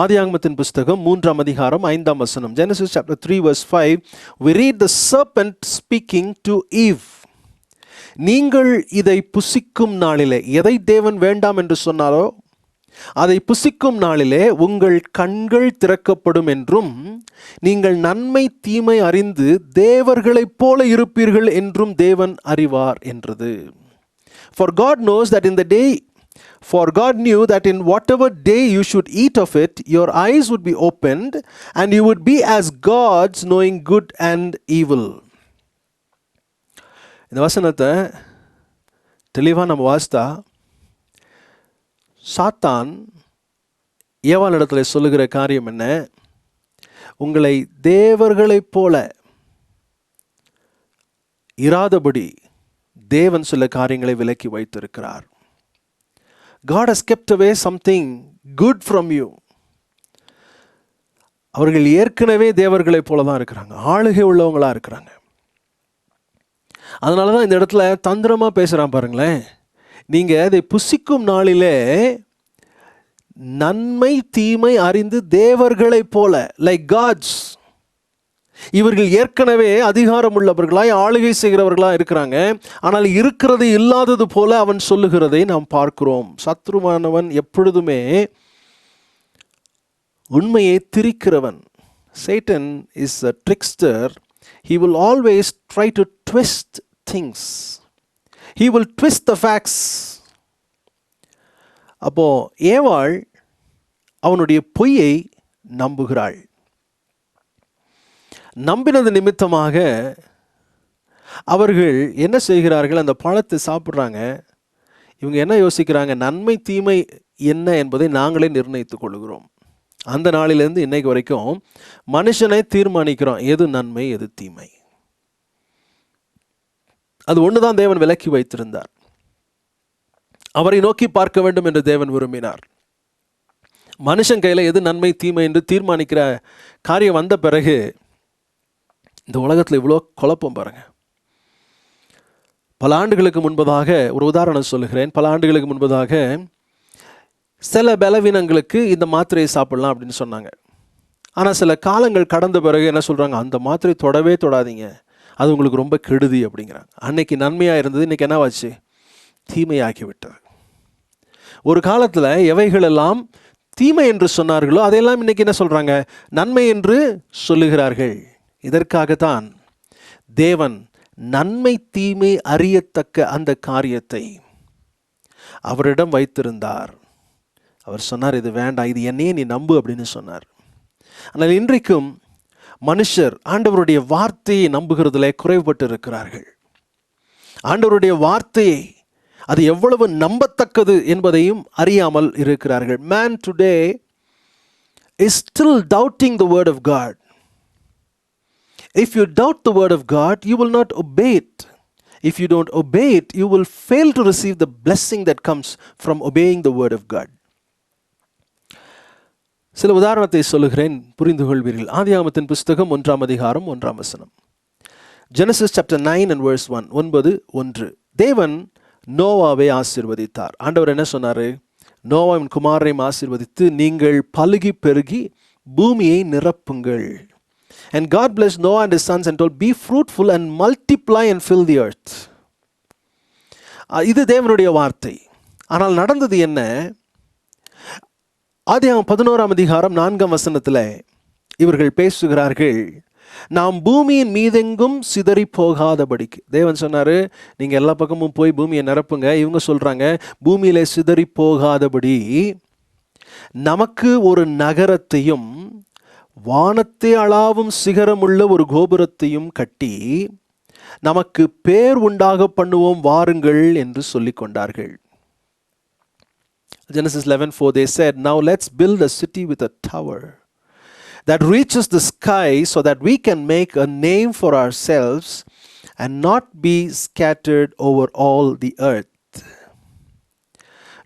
ஆதியாகமத்தின் புஸ்தகம் 3ஆம் அதிகாரம் 5ஆம் வசனம், Genesis chapter 3 verse 5, we read the serpent speaking to Eve. நீங்கள் இதை புசிக்கும் நாளிலே, எதை தேவன் வேண்டாம் என்று சொன்னாரோ அதை புசிக்கும் நாளிலே உங்கள் கண்கள் திறக்கப்படும் என்றும் நீங்கள் நன்மை தீமை அறிந்து தேவர்களைப் போல இருப்பீர்கள் என்றும் தேவன் அறிவார் என்றது. For God knows that in the day, for God knew that in whatever day you should eat of it, your eyes would be opened and you would be as gods, knowing good and evil. இந்த வசனத்தை தெளிவாக நம்ம வாசித்தா, சாத்தான் ஏவாளிடத்தில் சொல்லுகிற காரியம் என்ன? உங்களை தேவர்களைப் போல இராதபடி தேவன் சில காரியங்களை விலக்கி வைத்திருக்கிறார். God has kept away something good from you. அவர்கள் ஏற்கனவே தேவர்களைப் போல தான் இருக்கிறாங்க, ஆளுகை உள்ளவங்களாக இருக்கிறாங்க. அதனால தான் இந்த இடத்துல தந்திரமாக பேசுகிறான் பாருங்களேன். நீங்கள் அதை புசிக்கும் நாளிலே நன்மை தீமை அறிந்து தேவர்களைப் போல, லைக் காட்ஸ், இவர்கள் ஏற்கனவே அதிகாரம் உள்ளவர்களாய் ஆளுகை செய்கிறவர்களாக இருக்கிறாங்க. ஆனால் இருக்கிறது இல்லாதது போல அவன் சொல்லுகிறதை நாம் பார்க்கிறோம். சத்ருவானவன் எப்பொழுதுமே உண்மையை திரிக்கிறவன். Satan is a trickster. He will always try to twist things. He will twist the facts. அப்போ ஏவாள் அவனுடைய பொய்யை நம்புகிறாள். நம்பினது நிமித்தமாக அவர்கள் என்ன செய்கிறார்கள்? அந்த பழத்தை சாப்பிட்றாங்க. இவங்க என்ன யோசிக்கிறாங்க? நன்மை தீமை என்ன என்பதை நாங்களே நிர்ணயித்துக் கொள்கிறோம். அந்த நாளிலிருந்து இன்னைக்கு வரைக்கும் மனுஷனை தீர்மானிக்கிறோம் எது நன்மை எது தீமை. அது ஒண்ணுதான் தேவன் விலக்கி வைத்திருந்தார். அவரை நோக்கி பார்க்க வேண்டும் என்று தேவன் விரும்பினார். மனுஷன் கையில் எது நன்மை தீமை என்று தீர்மானிக்கிற காரியம் வந்த பிறகு இந்த உலகத்தில் இவ்வளோ குழப்பம் பாருங்க. பல ஆண்டுகளுக்கு முன்பதாக ஒரு உதாரணம் சொல்லுகிறேன். பல ஆண்டுகளுக்கு முன்பதாக சில பலவீனங்களுக்கு இந்த மாத்திரையை சாப்பிடலாம் அப்படின்னு சொன்னாங்க. ஆனால் சில காலங்கள் கடந்த பிறகு என்ன சொல்கிறாங்க? அந்த மாத்திரை தொடவே தொடாதீங்க, அது உங்களுக்கு ரொம்ப கெடுதி அப்படிங்கிறாங்க. அன்னைக்கு நன்மையாக இருந்தது, இன்றைக்கி என்னவாச்சு? தீமையாகி விட்டது. ஒரு காலத்தில் எவைகளெல்லாம் தீமை என்று சொன்னார்களோ அதையெல்லாம் இன்னைக்கு என்ன சொல்கிறாங்க? நன்மை என்று சொல்லுகிறார்கள். இதற்காகத்தான் தேவன் நன்மை தீமை அறியத்தக்க அந்த காரியத்தை அவரிடம் வைத்திருந்தார். அவர் சொன்னார், இது வேண்டாம், இது என்னையே நீ நம்பு அப்படின்னு சொன்னார். ஆனால் இன்றைக்கும் மனுஷர் ஆண்டவருடைய வார்த்தையை நம்புகிறதுல குறைபட்டு இருக்கிறார்கள். ஆண்டவருடைய வார்த்தையை அது எவ்வளவு நம்பத்தக்கது என்பதையும் அறியாமல் இருக்கிறார்கள். Man today is still doubting the word of God. If you doubt the word of God, you will not obey it. If you don't obey it, you will fail to receive the blessing that comes from obeying the word of God. சில உதாரணத்தை சொல்லுகிறேன், புரிந்து கொள்வீர்கள். ஆதியாகமத்தின் புஸ்தகம் 1ஆம் அதிகாரம் 1ஆம் வசனம். Genesis chapter 9 and verse 1. 9:1. தேவன் நோவாவை ஆசீர்வதித்தார். ஆண்டவர் என்ன சொன்னார்? நோவாவின் குமாரரையும் ஆசீர்வதித்து, நீங்கள் பலுகி பெருகி பூமியை நிரப்புங்கள். And God blessed Noah and his sons and told, be fruitful and multiply and fill the earth. இது தேவனுடைய வார்த்தை. ஆனால் நடந்தது என்ன? ஆதியாகமம் 11ஆம் அதிகாரம் 4ஆம் வசனத்தில் இவர்கள் பேசுகிறார்கள், நாம் பூமியின் மீதெங்கும் சிதறி போகாதபடிக்கு. தேவன் சொன்னார், நீங்கள் எல்லா பக்கமும் போய் பூமியை நிரப்புங்க. இவங்க சொல்கிறாங்க, பூமியில் சிதறி போகாதபடி நமக்கு ஒரு நகரத்தையும் வானத்தை அளாவும் சிகரமுள்ள ஒரு கோபுரத்தையும் கட்டி நமக்கு பேர் உண்டாக பண்ணுவோம் வாருங்கள் என்று சொல்லிக் கொண்டார்கள். Genesis 11:4 they said, now let's build a city with a tower that reaches the sky so that we can make a name for ourselves and not be scattered over all the earth.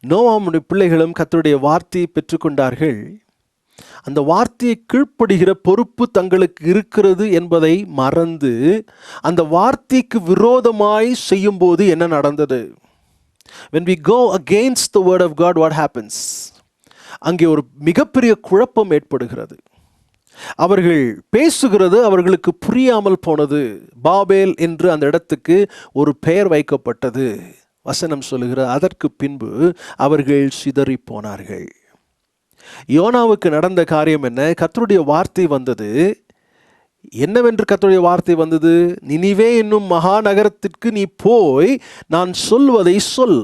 நோவாவுடைய பிள்ளைகளும் கர்த்தருடைய வார்த்தையை பெற்றுக்கொண்டார்கள். அந்த வார்த்தையை கீழ்ப்படுகிற பொறுப்பு தங்களுக்கு இருக்கிறது என்பதை மறந்து அந்த வார்த்தைக்கு விரோதமாய் செய்யும்போது என்ன நடந்தது? When we go against the word of God, what happens? அங்கே ஒரு மிகப்பெரிய குழப்பம் ஏற்படுகிறது. அவர்கள் பேசுகிறது அவர்களுக்கு புரியாமல் போனது. பாபேல் என்று அந்த இடத்துக்கு ஒரு பெயர் வைக்கப்பட்டது. வசனம் சொல்லுகிற அதற்கு பின்பு அவர்கள் சிதறி போனார்கள். யோனாவுக்கு நடந்த காரியம் என்ன? கர்த்தருடைய வார்த்தை வந்தது. என்னவென்று கர்த்தருடைய வார்த்தை வந்தது? நினிவே என்னும் மகாநகரத்திற்கு நீ போய் நான் சொல்வதை சொல்.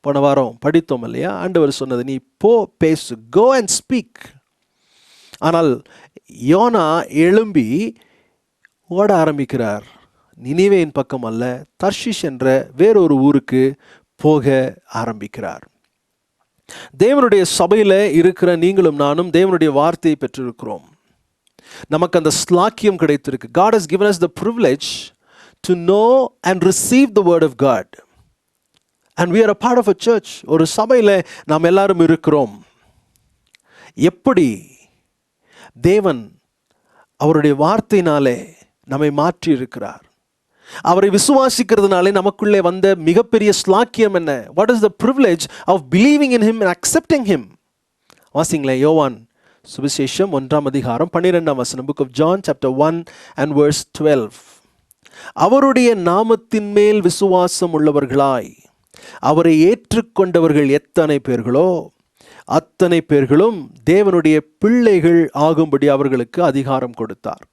போன வாரம் படித்தோம் இல்லையா? ஆண்டவர் சொன்னது, நீ போ, பேசு, கோ அண்ட் ஸ்பீக். ஆனால் யோனா எழும்பி ஓட ஆரம்பிக்கிறார். நினிவேயின் பக்கம் அல்ல, தர்ஷிஷ் என்ற வேறொரு ஊருக்கு போக ஆரம்பிக்கிறார். தேவனுடைய சபையில் இருக்கிற நீங்களும் நானும் தேவனுடைய வார்த்தையை பெற்றிருக்கிறோம். நமக்கு அந்த ஸ்லாக்கியம் கிடைத்திருக்கு. God has given us the privilege to know and receive the word of God. And we are a part of a church. ஒரு சபையில் நாம் எல்லாரும் இருக்கிறோம். எப்படி தேவன் அவருடைய வார்த்தையினாலே நம்மை மாற்றி இருக்கிறார். அவரை விசுவாசிக்கிறதுனாலே நமக்குள்ளே வந்த மிகப்பெரிய ஸ்லாக்கியம் என்ன? What is the privilege of believing in him and accepting him? வாசிங்களேன், யோவான் சுவிசேஷம் 1ஆம் அதிகாரம் 12ஆம் வசனம். Book of John chapter 1 and verse 12. அவருடைய நாமத்தின் மேல் விசுவாசம் உள்ளவர்களாய் அவரை ஏற்றுக்கொண்டவர்கள் எத்தனை பேர்களோ அத்தனை பேர்களும் தேவனுடைய பிள்ளைகள் ஆகும்படி அவர்களுக்கு அதிகாரம் கொடுத்தார்.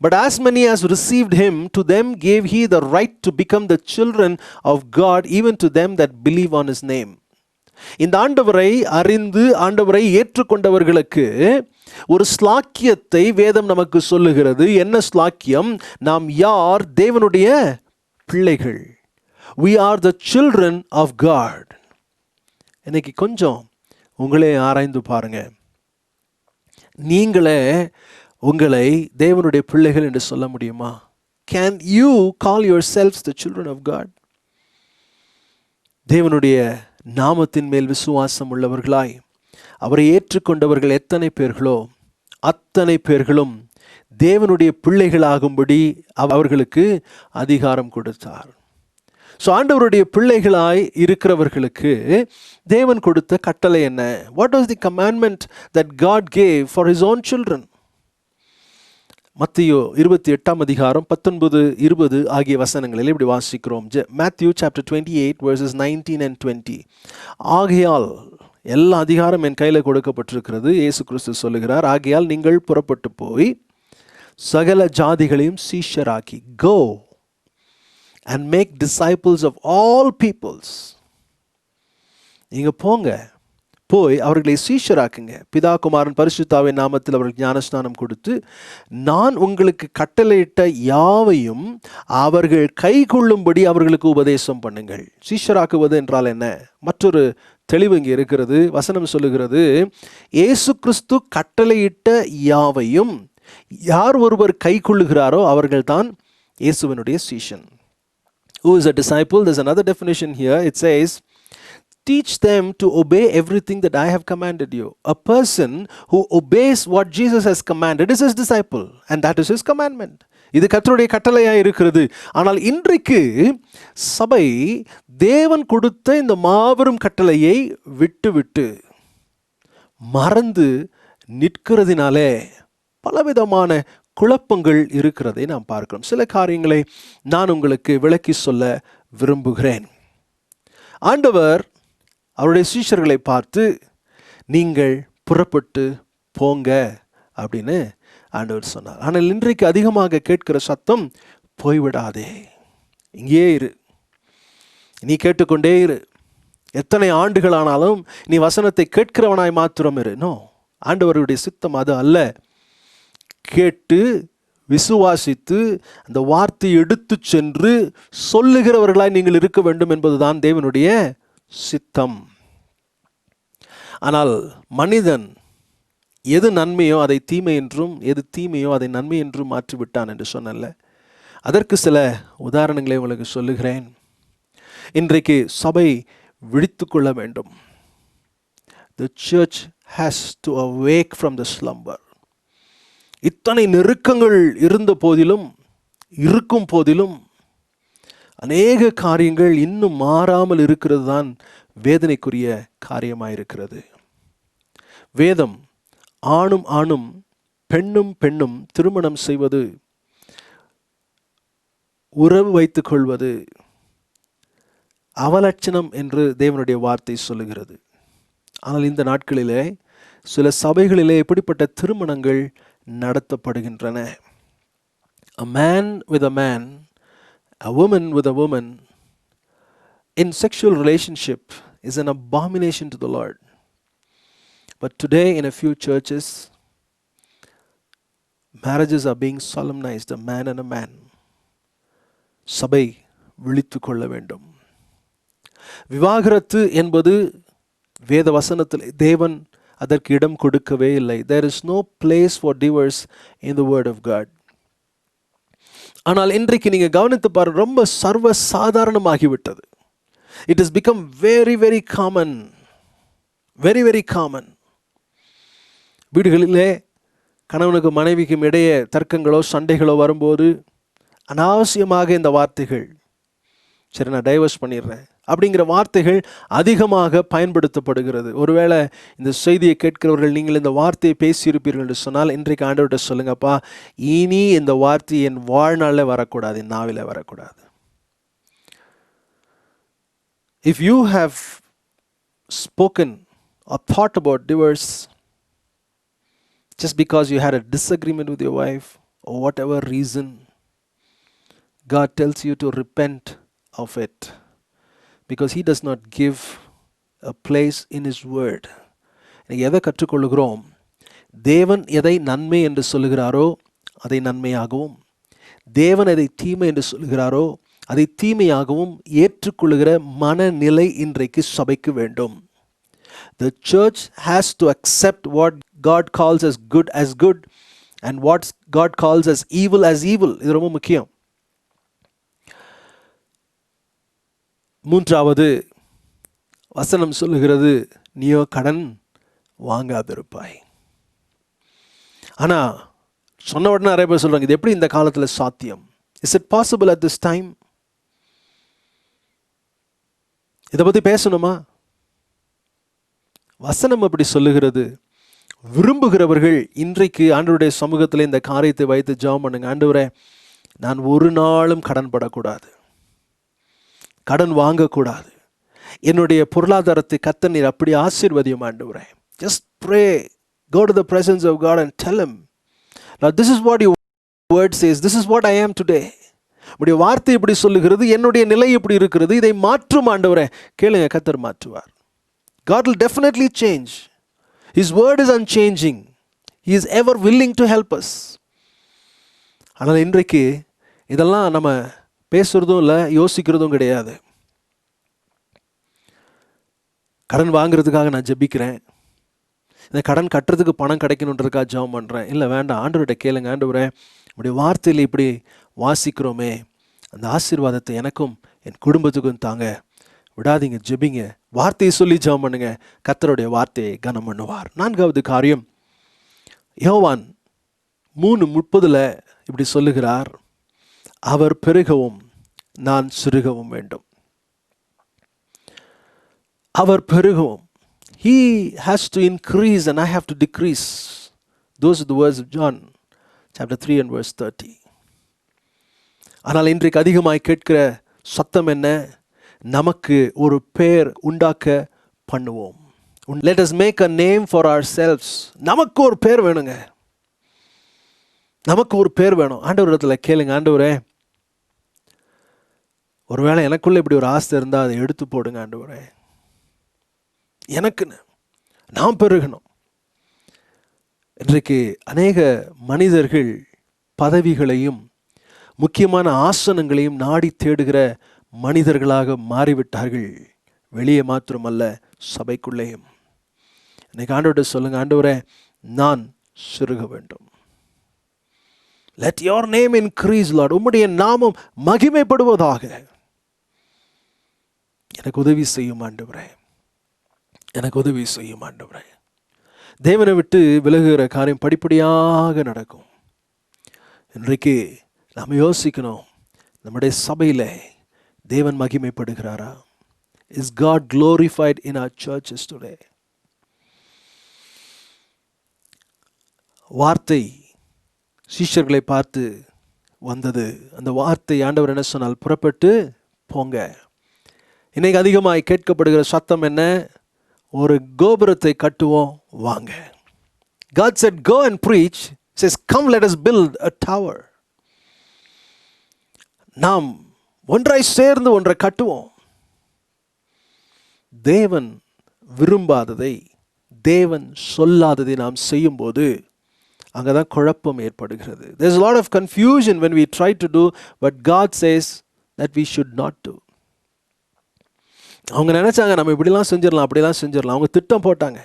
But as many as received him, to them gave he the right to become the children of God, even to them that believe on his name. இந்த ஆண்டவரை அறிந்து ஆண்டவரை ஏற்றுக்கொண்டவர்களுக்கு ஒரு ஸ்லாக்கியத்தை வேதம் நமக்கு சொல்லுகிறது. என்ன ஸ்லாக்கியம்? நாம் யார்? தேவனுடைய பிள்ளைகள். We are the children of God. இன்னைக்கு கொஞ்சம் உங்களே ஆராய்ந்து பாருங்க. நீங்களே உங்களை தேவனுடைய பிள்ளைகள் என்று சொல்ல முடியுமா? Can you call yourselves the children of God? தேவனுடைய நாமத்தின் மேல் விசுவாசம் உள்ளவர்களாய் அவரை ஏற்றுக்கொண்டவர்கள் எத்தனை பேர்களோ அத்தனை பேர்களும் தேவனுடைய பிள்ளைகளாகும்படி அவர்களுக்கு அதிகாரம் கொடுத்தார். ஸோ ஆண்டவருடைய பிள்ளைகளாய் இருக்கிறவர்களுக்கு தேவன் கொடுத்த கட்டளை என்ன? What was the commandment that God gave for his own children? மத்தேயு 28 ஆகிய வசனங்களில் இப்படி வாசிக்கிறோம். Matthew chapter 28 verses 19 and 20. ஆகையால் எல்லா அதிகாரம் என் கையில் கொடுக்கப்பட்டிருக்கிறது. இயேசு கிறிஸ்து சொல்லுகிறார், ஆகையால் நீங்கள் புறப்பட்டு போய் சகல ஜாதிகளையும் சீஷராக்கி, go and make disciples of all peoples. நீங்க போங்க, போய் அவர்களை சீஷராக்குங்க, பிதா குமாரன் பரிசுத்தாவின் நாமத்தில் அவர்களுக்கு ஞானஸ்நானம் கொடுத்து நான் உங்களுக்கு கட்டளையிட்ட யாவையும் அவர்கள் கைக்கொள்ளும்படி அவர்களுக்கு உபதேசம் பண்ணுங்கள். சீஷராக்குவது என்றால் என்ன? மற்றொரு தெளிவு இங்கே இருக்கிறது. வசனம் சொல்லுகிறது, இயேசு கிறிஸ்து கட்டளையிட்ட யாவையும் யார் ஒருவர் கைக்கொள்ளுகிறாரோ அவர்கள்தான் இயேசுவினுடைய சீஷன். Who is a disciple? There's another definition here. It says, teach them to obey everything that I have commanded you. A person who obeys what Jesus has commanded is his disciple, and that is his commandment. இது கர்த்தருடைய கட்டளையாக இருக்கிறது. ஆனால் இன்றைக்கு சபை தேவன் கொடுத்த இந்த மாபெரும் கட்டளையை விட்டு மறந்து நிற்கிறதினாலே பலவிதமான குழப்பங்கள் இருக்கிறதை நாம் பார்க்கிறோம். சில காரியங்களை நான் உங்களுக்கு விளக்கி சொல்ல விரும்புகிறேன். ஆண்டவர் அவருடைய சீஷர்களை பார்த்து நீங்கள் புறப்பட்டு போங்க அப்படின்னு ஆண்டவர் சொன்னார். ஆனால் இன்றைக்கு அதிகமாக கேட்கிற சத்தம், போய்விடாதே, இங்கே இரு, நீ கேட்டுக்கொண்டே இரு, எத்தனை ஆண்டுகள் ஆனாலும் நீ வசனத்தை கேட்கிறவனாய் மாத்திரம் இரு. நோ, ஆண்டவருடைய சித்தம் அது அல்ல. கேட்டு விசுவாசித்து அந்த வார்த்தையை எடுத்து சென்று சொல்லுகிறவர்களாய் நீங்கள் இருக்க வேண்டும் என்பதுதான் தேவனுடைய சித்தம். ஆனால் மனிதன் எது நன்மையோ அதை தீமை என்றும், எது தீமையோ அதை நன்மை என்றும் மாற்றிவிட்டான் என்று சொன்னல. அதற்கு சில உதாரணங்களை உங்களுக்கு சொல்லுகிறேன். இன்றைக்கு சபை விழித்து கொள்ள வேண்டும். The church has to awake from the slumber. இத்தனை நெருக்கங்கள் இருந்த போதிலும், இருக்கும் போதிலும் அநேக காரியங்கள் இன்னும் மாறாமல் இருக்கிறது தான் வேதனைக்குரிய காரியமாயிருக்கிறது. வேதம் ஆணும் ஆணும் பெண்ணும் பெண்ணும் திருமணம் செய்வது, உறவு வைத்துக் கொள்வது அவலட்சணம் என்று தேவனுடைய வார்த்தை சொல்லுகிறது. ஆனால் இந்த நாட்களிலே சில சபைகளிலே எப்படிப்பட்ட திருமணங்கள் நடத்தப்படுகின்றன. A man with a man, a woman with a woman in sexual relationship is an abomination to the Lord. But today in a few churches, marriages are being solemnized, a man and a man. சபை விழித்து கொள்ள வேண்டும். விவாகரத்து என்பது வேத வசனத்தில் தேவன் அதற்கு இடம் கொடுக்கவே இல்லை. There is no place for divorce in the word of God. ஆனால் இன்றைக்கு நீங்க கவனித்து பாருங்க, ரொம்ப சர்வ சாதாரணமாகிவிட்டது. It has become very very common, very very common. வீடுகளிலே கணவனுக்கு மனைவிக்கும் இடையே தர்க்கங்களோ சண்டைகளோ வரும்போது அனாவசியமாக இந்த வார்த்தைகள், சரி நான் டைவர்ஸ் பண்ணிடுறேன் அப்படிங்கிற வார்த்தைகள் அதிகமாக பயன்படுத்தப்படுகிறது. ஒருவேளை இந்த செய்தியை கேட்கிறவர்கள் நீங்கள் இந்த வார்த்தையை பேசியிருப்பீர்கள் என்று சொன்னால் இன்றைக்கு ஆண்டவர்கிட்ட சொல்லுங்கப்பா, இனி இந்த வார்த்தை என் வாழ்நாளில் வரக்கூடாது, என் நாவில வரக்கூடாது. If you have spoken or thought about divorce just because you had a disagreement with your wife or whatever reason, God tells you to repent of it. Because he does not give a place in his word. எதை கற்றுக்கொள்கிறோம்? தேவன் எதை நன்மை என்று சொல்லுகிறாரோ அதை நன்மையாகவும், தேவன் எதை தீமை என்று சொல்லுகிறாரோ அதை தீமையாகவும் ஏற்றுக்கொள்கிற மனநிலை இன்றைக்கு சபைக்கு வேண்டும். The church has to accept what God calls as good and what God calls as evil. இது ரொம்ப முக்கியம். மூன்றாவது வசனம் சொல்லுகிறது, நீயோ கடன் வாங்காதிருப்பாய். ஆனா சொன்ன உடனே நிறைய பேர் சொல்றாங்க, இது எப்படி இந்த காலத்தில் சாத்தியம்? Is it possible at this time? இதை பற்றி பேசணுமா? வசனம் அப்படி சொல்லுகிறது. விரும்புகிறவர்கள் இன்றைக்கு ஆண்டவருடைய சமூகத்தில் இந்த காரியத்தை வைத்து ஜெபம் பண்ணுங்க. ஆண்டவரே, நான் ஒரு நாளும் கடன் படக்கூடாது, கடன் வாங்கக்கூடாது. என்னுடைய பொருளாதாரத்தை கர்த்தர் நீர் அப்படி ஆசீர்வதியும் ஆண்டவரே. Just pray, go to the presence of God and tell him, Lord, this is what your word says, this is what I am today. உடைய வார்த்தை இப்படி சொல்லுகிறது, என்னுடைய நிலை இப்படி இருக்கிறது, இதை மாற்றும் ஆண்டவரே. கேளுங்க, கர்த்தர் மாற்றுவார். God will definitely change. His word is unchanging. He is ever willing to help us. ஆனால் இன்றைக்கு இதெல்லாம் நம்ம பேசுறதும் இல்லை, யோசிக்கிறதும் கிடையாது. கடன் வாங்குறதுக்காக நான் ஜெபிக்கிறேன், இந்த கடன் கட்டுறதுக்கு பணம் கிடைக்கணுன்றதுக்காக ஜெபம் பண்ணுறேன். இல்லை, வேண்டாம். ஆண்டவர்கிட்ட கேளுங்க, ஆண்டவரே, உடைய வார்த்தையில் இப்படி வாசிக்கிறோமே, அந்த ஆசீர்வாதத்தை எனக்கும் என் குடும்பத்துக்கும் தாங்க. விடாதீங்க, ஜெபிங்க, வார்த்தையை சொல்லி ஜெபம் பண்ணுங்க. கர்த்தருடைய வார்த்தையை கனம் பண்ணுவார். நான்காவது காரியம், யோவான் 3:30 இப்படி சொல்லுகிறார், அவர் பெருகவும் நான் சிறுகவும் வேண்டும். அவர் பெருகவும், he has to increase and I have to decrease. Those are the words of John chapter 3 and verse 30. ஆனால் இன்றைக்கு அதிகமாய் கேட்கிற சத்தம் என்ன? நமக்கு ஒரு பெயர் உண்டாக்க பண்ணுவோம். Let us make a name for ourselves. நமக்கு ஒரு பேர் வேணுங்க, நமக்கு ஒரு பேர் வேணும். ஆண்டவரிடத்தில் கேளுங்க, ஆண்டவரே, ஒருவேளை எனக்குள்ள இப்படி ஒரு ஆசை இருந்தால் அதை எடுத்து போடுங்க ஆண்டவரே. எனக்குன்னு நான் பெருகணும். இன்றைக்கு அநேக மனிதர்கள் பதவிகளையும் முக்கியமான ஆசனங்களையும் நாடி தேடுகிற மனிதர்களாக மாறிவிட்டார்கள். வெளியே மாத்திரமல்ல, சபைக்குள்ளேயும். இன்னைக்கு ஆண்டவர்கிட்ட சொல்லுங்க, ஆண்டவரே, நான் சிறுக வேண்டும். Let your name increase, Lord. உம்முடைய நாமம் மகிமைப்படுவதாக. எனக்கு உதவி செய்யும் ஆண்டவரே, எனக்கு உதவி செய்யும் ஆண்டவரே. தேவனை விட்டு விலகுகிற காரியம் படிப்படியாக நடக்கும். இன்றைக்கு நாம் யோசிக்கணும், நம்முடைய சபையில் தேவன் மகிமைப்படுகிறாரா? Is God glorified in our churches today? வார்த்தை சீஷர்களை பார்த்து வந்தது. அந்த வார்த்தை ஆண்டவர் என்ன சொன்னால், புறப்பட்டு போங்க. இன்னைக்கு அதிகமாய் கேட்கப்படுகிற சத்தம் என்ன? ஒரு கோபுரத்தை கட்டுவோம் வாங்க. God said go and preach. Says come, let us build a tower. நாம் ஒன்றாய் சேர்ந்து ஒன்றை கட்டுவோம். தேவன் விரும்பாததை, தேவன் சொல்லாததை நாம் செய்யும்போது அங்கதான் குழப்பம் ஏற்படுகிறது. There's a lot of confusion when we try to do what God says that we should not do. அவங்க நினைச்சாங்க நம்ம இப்படிலாம் செஞ்சிடலாம், அப்படிலாம் செஞ்சிடலாம். அவங்க திட்டம் போட்டாங்க,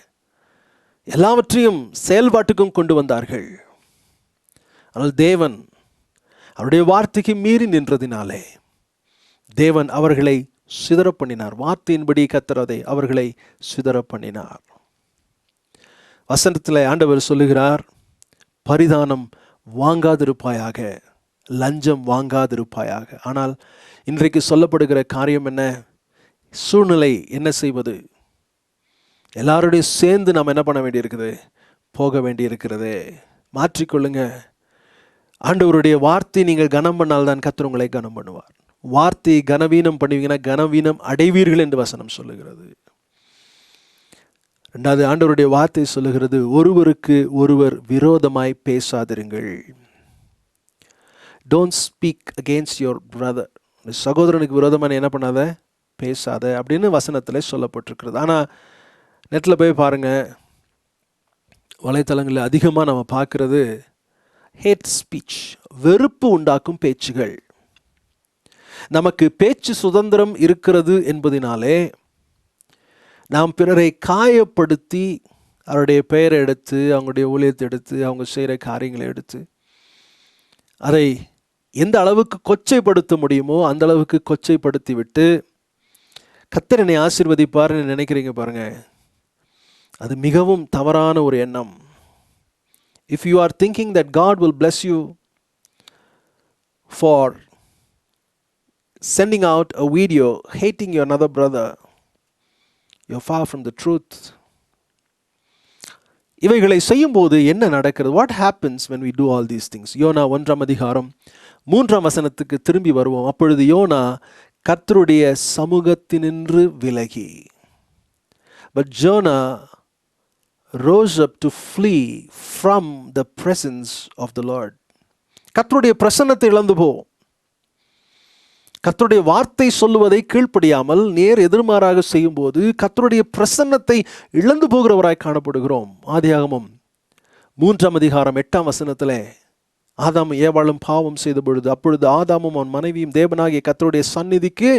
எல்லாவற்றையும் செயல்பாட்டுக்கும் கொண்டு வந்தார்கள். ஆனால் தேவன் அவருடைய வார்த்தைக்கு மீறி நின்றதினாலே தேவன் அவர்களை சிதற பண்ணினார். வார்த்தையின்படி கர்த்தர் அவர்களை சிதற பண்ணினார். வசனத்தில் ஆண்டவர் சொல்லுகிறார், பரிதானம் வாங்காதிருப்பாயாக, லஞ்சம் வாங்காதிருப்பாயாக. ஆனால் இன்றைக்கு சொல்லப்படுகிற காரியம் என்ன? சூழ்நிலை என்ன செய்வது? எல்லாரோடையும் சேர்ந்து நாம் என்ன பண்ண வேண்டியிருக்குது? போக வேண்டியிருக்கிறது. மாற்றிக்கொள்ளுங்க. ஆண்டவருடைய வார்த்தை நீங்கள் கனம் பண்ணால்தான் கர்த்தர் உங்களை கனம் பண்ணுவார். வார்த்தையை கனவீனம் பண்ணுவீங்கன்னா கனவீனம் அடைவீர்கள் என்று வசனம் சொல்லுகிறது. ரெண்டாவது, ஆண்டவருடைய வார்த்தை சொல்லுகிறது, ஒருவருக்கு ஒருவர் விரோதமாய் பேசாதிருங்கள். Don't speak against your brother. சகோதரனுக்கு விரோதமான என்ன பண்ணாத, பேசாத அப்படின்னு வசனத்தில் சொல்லப்பட்டிருக்கிறது. ஆனால் நெட்டில் போய் பாருங்கள், வலைத்தளங்களில் அதிகமாக நம்ம பார்க்குறது ஹேட் ஸ்பீச், வெறுப்பு உண்டாக்கும் பேச்சுகள். நமக்கு பேச்சு சுதந்திரம் இருக்கிறது என்பதினாலே நாம் பிறரை காயப்படுத்தி அவருடைய பெயரை எடுத்து, அவங்களுடைய ஊழியத்தை எடுத்து, அவங்க செய்கிற காரியங்களை எடுத்து அதை எந்த அளவுக்கு கொச்சைப்படுத்த முடியுமோ அந்த அளவுக்கு கொச்சைப்படுத்தி விட்டு கர்த்தர் என்னை ஆசீர்வதிப்பார்னு நினைக்கிறீங்க பாருங்க, அது மிகவும் தவறான ஒரு எண்ணம். If you are thinking that God will bless you for sending out a video hating your another brother, you're far from the truth. இவைகளை செய்யும்போது என்ன நடக்கிறது? What happens when we do all these things? யோனா 1ஆம் அதிகாரம் 3ஆம் வசனத்துக்கு திரும்பி வருவோம். அப்பொழுது யோனா கர்த்தருடைய சமூகத்தினின்று விலகி, but Jonah rose up to flee from the presence of the Lord. கர்த்தருடைய பிரசன்னத்தை இழந்து போ. கர்த்தருடைய வார்த்தை சொல்லுவதை கீழ்ப்படியாமல் நேர் எதிர்மாறாக செய்யும்போது கர்த்தருடைய பிரசன்னத்தை இழந்து போகிறவராய் காணப்படுகிறோம். ஆதியாகமம் 3ஆம் அதிகாரம் 8ஆம் வசனத்திலே ஆதாம் ஏவாளும் பாவம் செய்த பொழுது, அப்பொழுது ஆதாமும் அவன் மனைவியும் தேவனாகிய கர்த்தருடைய சந்நிதிக்கு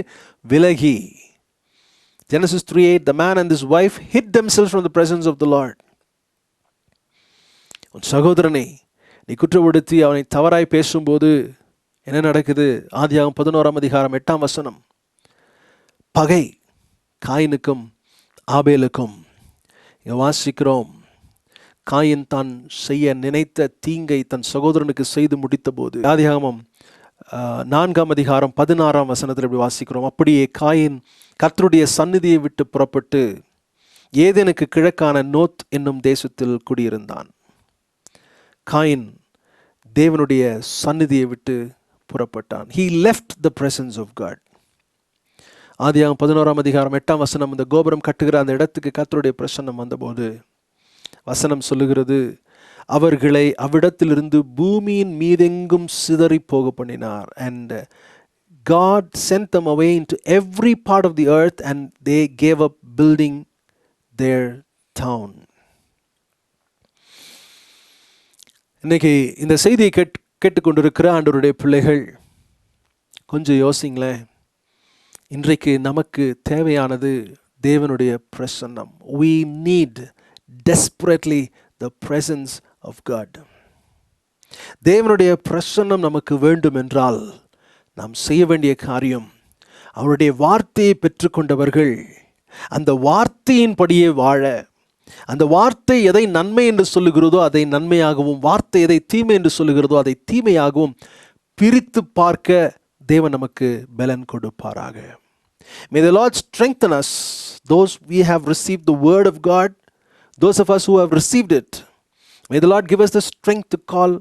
விலகி. Genesis 3:8, the man and his wife hid themselves from the presence of the Lord. உன் சகோதரனை நீ குற்றப்படுத்தி அவனை தவறாய் பேசும்போது என்ன நடக்குது? ஆதியாகமம் 11ஆம் அதிகாரம் 8ஆம் வசனம், பகை காயினுக்கும் ஆபேலுக்கும். இங்கே வாசிக்கிறோம், காயின் தான் செய்ய நினைத்த தீங்கை தன் சகோதரனுக்கு செய்து முடித்த போது. ஆதியாகமம் 4ஆம் அதிகாரம் 16ஆம் வசனத்தில் இப்படி வாசிக்கிறோம், அப்படியே காயின் கர்த்தருடைய சந்நிதியை விட்டு புறப்பட்டு ஏதேனுக்கு கிழக்கான நோத் என்னும் தேசத்தில் குடியிருந்தான். காயின் தேவனுடைய சந்நிதியை விட்டு புறப்பட்டான். He left the presence of God. ஆதியாகமம் 11ஆம் அதிகாரம் 8ஆம் வசனம், இந்த கோபுரம் கட்டுகிற அந்த இடத்துக்கு கர்த்தருடைய பிரசன்னம் வந்தபோது வசனம் சொல்லுகிறது, அவர்களை அவ்விடத்திலிருந்து பூமியின் மீதெங்கும் சிதறி போக பண்ணினார். And God sent them away into every part of the earth and they gave up building their town. இன்னைக்கு இந்த செய்தியை கேட்டுக்கொண்டிருக்கிற ஆண்டவருடைய பிள்ளைகள் கொஞ்சம் யோசிங்களேன். இன்றைக்கு நமக்கு தேவையானது தேவனுடைய பிரசன்னம். We need desperately the presence of God. தேவனுடைய பிரசன்னம் நமக்கு வேண்டும் என்றால் நாம் செய்ய வேண்டிய காரியம், அவருடைய வார்த்தையை பெற்றுக்கொண்டவர்கள் அந்த வார்த்தையின்படியே வாழ, அந்த வார்த்தை எதை நன்மை என்று சொல்லுகிறதோ அதை நன்மையாகவும், வார்த்தை எதை தீமை என்று சொல்லுகிறதோ அதை தீமையாகவும் பிரித்து பார்க்க தேவன் நமக்கு பலன் கொடுப்பாராக. May the Lord strengthen us, those we have received the word of God, those of us who have received it. May the Lord give us the strength to call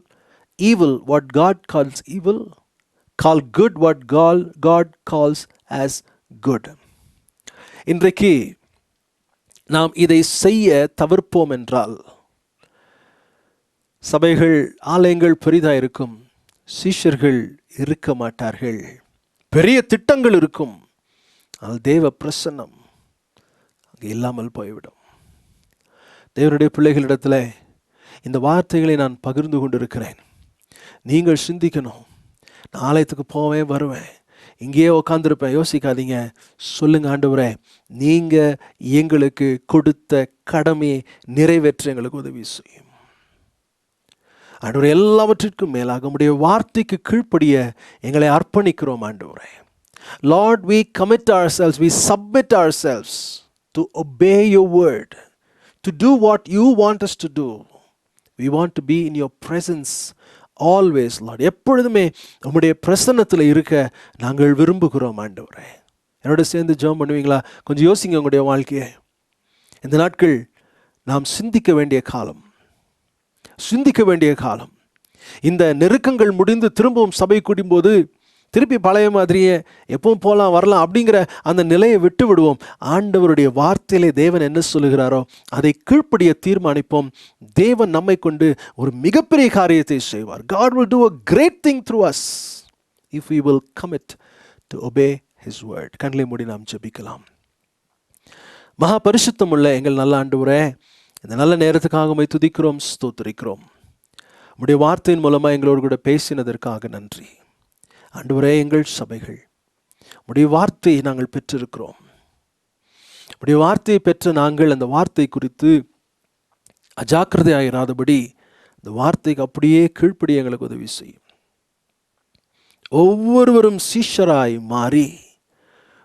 evil what God calls evil, call good what God calls as good. இன்றைக்கு நாம் இதை செய்ய தவிர்ப்போம் என்றால் சபைகள், ஆலயங்கள் பெரிதாக இருக்கும், சீஷர்கள் இருக்க மாட்டார்கள். பெரிய திட்டங்கள் இருக்கும், ஆனால் தேவ பிரசன்னம் அங்கே இல்லாமல் போய்விடும். தேவனுடைய பிள்ளைகளிடத்தில் இந்த வார்த்தைகளை நான் பகிர்ந்து கொண்டிருக்கிறேன். நீங்கள் சிந்திக்கணும். நான் ஆலயத்துக்கு போவேன், வருவேன், இங்கேயே உட்காந்துருப்பேன், யோசிக்காதீங்க. சொல்லுங்க, ஆண்டவரே நீங்கள் எங்களுக்கு கொடுத்த கடமையை நிறைவேற்ற எங்களுக்கு உதவி செய்யும். ஆண்டவரே, எல்லாவற்றிற்கும் மேலாக உம்முடைய வார்த்தைக்கு கீழ்ப்படிய எங்களை அர்ப்பணிக்கிறோம். ஆண்டவரே, Lord, we commit ourselves, we submit ourselves to obey your word, to do what you want us to do. We want to be in your presence always, Lord. எப்பொழுதுமே உம்முடைய பிரசன்னத்தில் இருக்க நாங்கள் விரும்புகிறோம். ஆண்டவரே, என்னோட சேர்ந்து ஜெபம் பண்ணுவீங்களா? கொஞ்சம் யோசிங்க உங்களுடைய வாழ்க்கையை. இந்த நாட்கள் நாம் சிந்திக்க வேண்டிய காலம். இந்த நெருக்கங்கள் முடிந்து திரும்பவும் சபை கூடும்போது திருப்பி பழைய மாதிரியே எப்பவும் போகலாம் வரலாம் அப்படிங்கிற அந்த நிலையை விட்டு விடுவோம். ஆண்டவருடைய வார்த்தையிலே தேவன் என்ன சொல்லுகிறாரோ அதை கீழ்ப்படிய தீர்மானிப்போம். தேவன் நம்மை கொண்டு ஒரு மிகப்பெரிய காரியத்தை செய்வார். God will do a great thing through us if we will commit to obey his word. கண்களை மூடி நாம் ஜெபிக்கலாம். மகா பரிசுத்தமுள்ள எங்கள் நல்ல ஆண்டவரே, இந்த நல்ல நேரத்துக்காக உம்மை துதிக்கிறோம், ஸ்தோத்திரிக்கிறோம். உம்முடைய வார்த்தையின் மூலமாக எங்களோடு கூட பேசினதற்காக நன்றி. ஆண்டவரே, எங்கள் சபைகள் உம்முடைய வார்த்தையை நாங்கள் பெற்றிருக்கிறோம். உம்முடைய வார்த்தையை பெற்ற நாங்கள் அந்த வார்த்தை குறித்து அஜாக்கிரதையாயிராதபடி இந்த வார்த்தைக்கு அப்படியே கீழ்ப்படிய எங்களுக்கு உதவி செய்யும். ஒவ்வொருவரும் சீஷராய் மாறி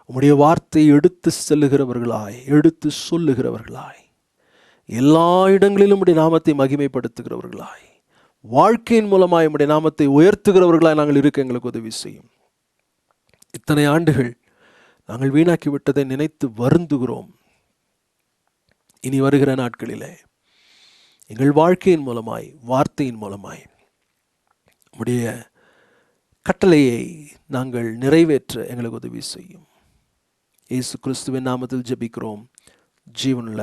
உம்முடைய வார்த்தையை எடுத்து செல்லுகிறவர்களாய், எடுத்து சொல்லுகிறவர்களாய், எல்லா இடங்களிலும் உம்முடைய நாமத்தை மகிமைப்படுத்துகிறவர்களாய், வாழ்க்கையின் மூலமாய் உம்முடைய நாமத்தை உயர்த்துகிறவர்களாய் நாங்கள் இருக்க எங்களுக்கு உதவி செய்யும். இத்தனை ஆண்டுகள் நாங்கள் வீணாக்கி விட்டதை நினைத்து வருந்துகிறோம். இனி வருகிற நாட்களிலே எங்கள் வாழ்க்கையின் மூலமாய், வார்த்தையின் மூலமாய் உம்முடைய கட்டளையை நாங்கள் நிறைவேற்ற எங்களுக்கு உதவி செய்யும். இயேசு கிறிஸ்துவின் நாமத்தில் ஜெபிக்கிறோம் ஜீவனுள்ள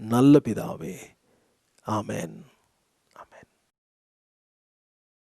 நல்ல பிதாவே. ஆமென்.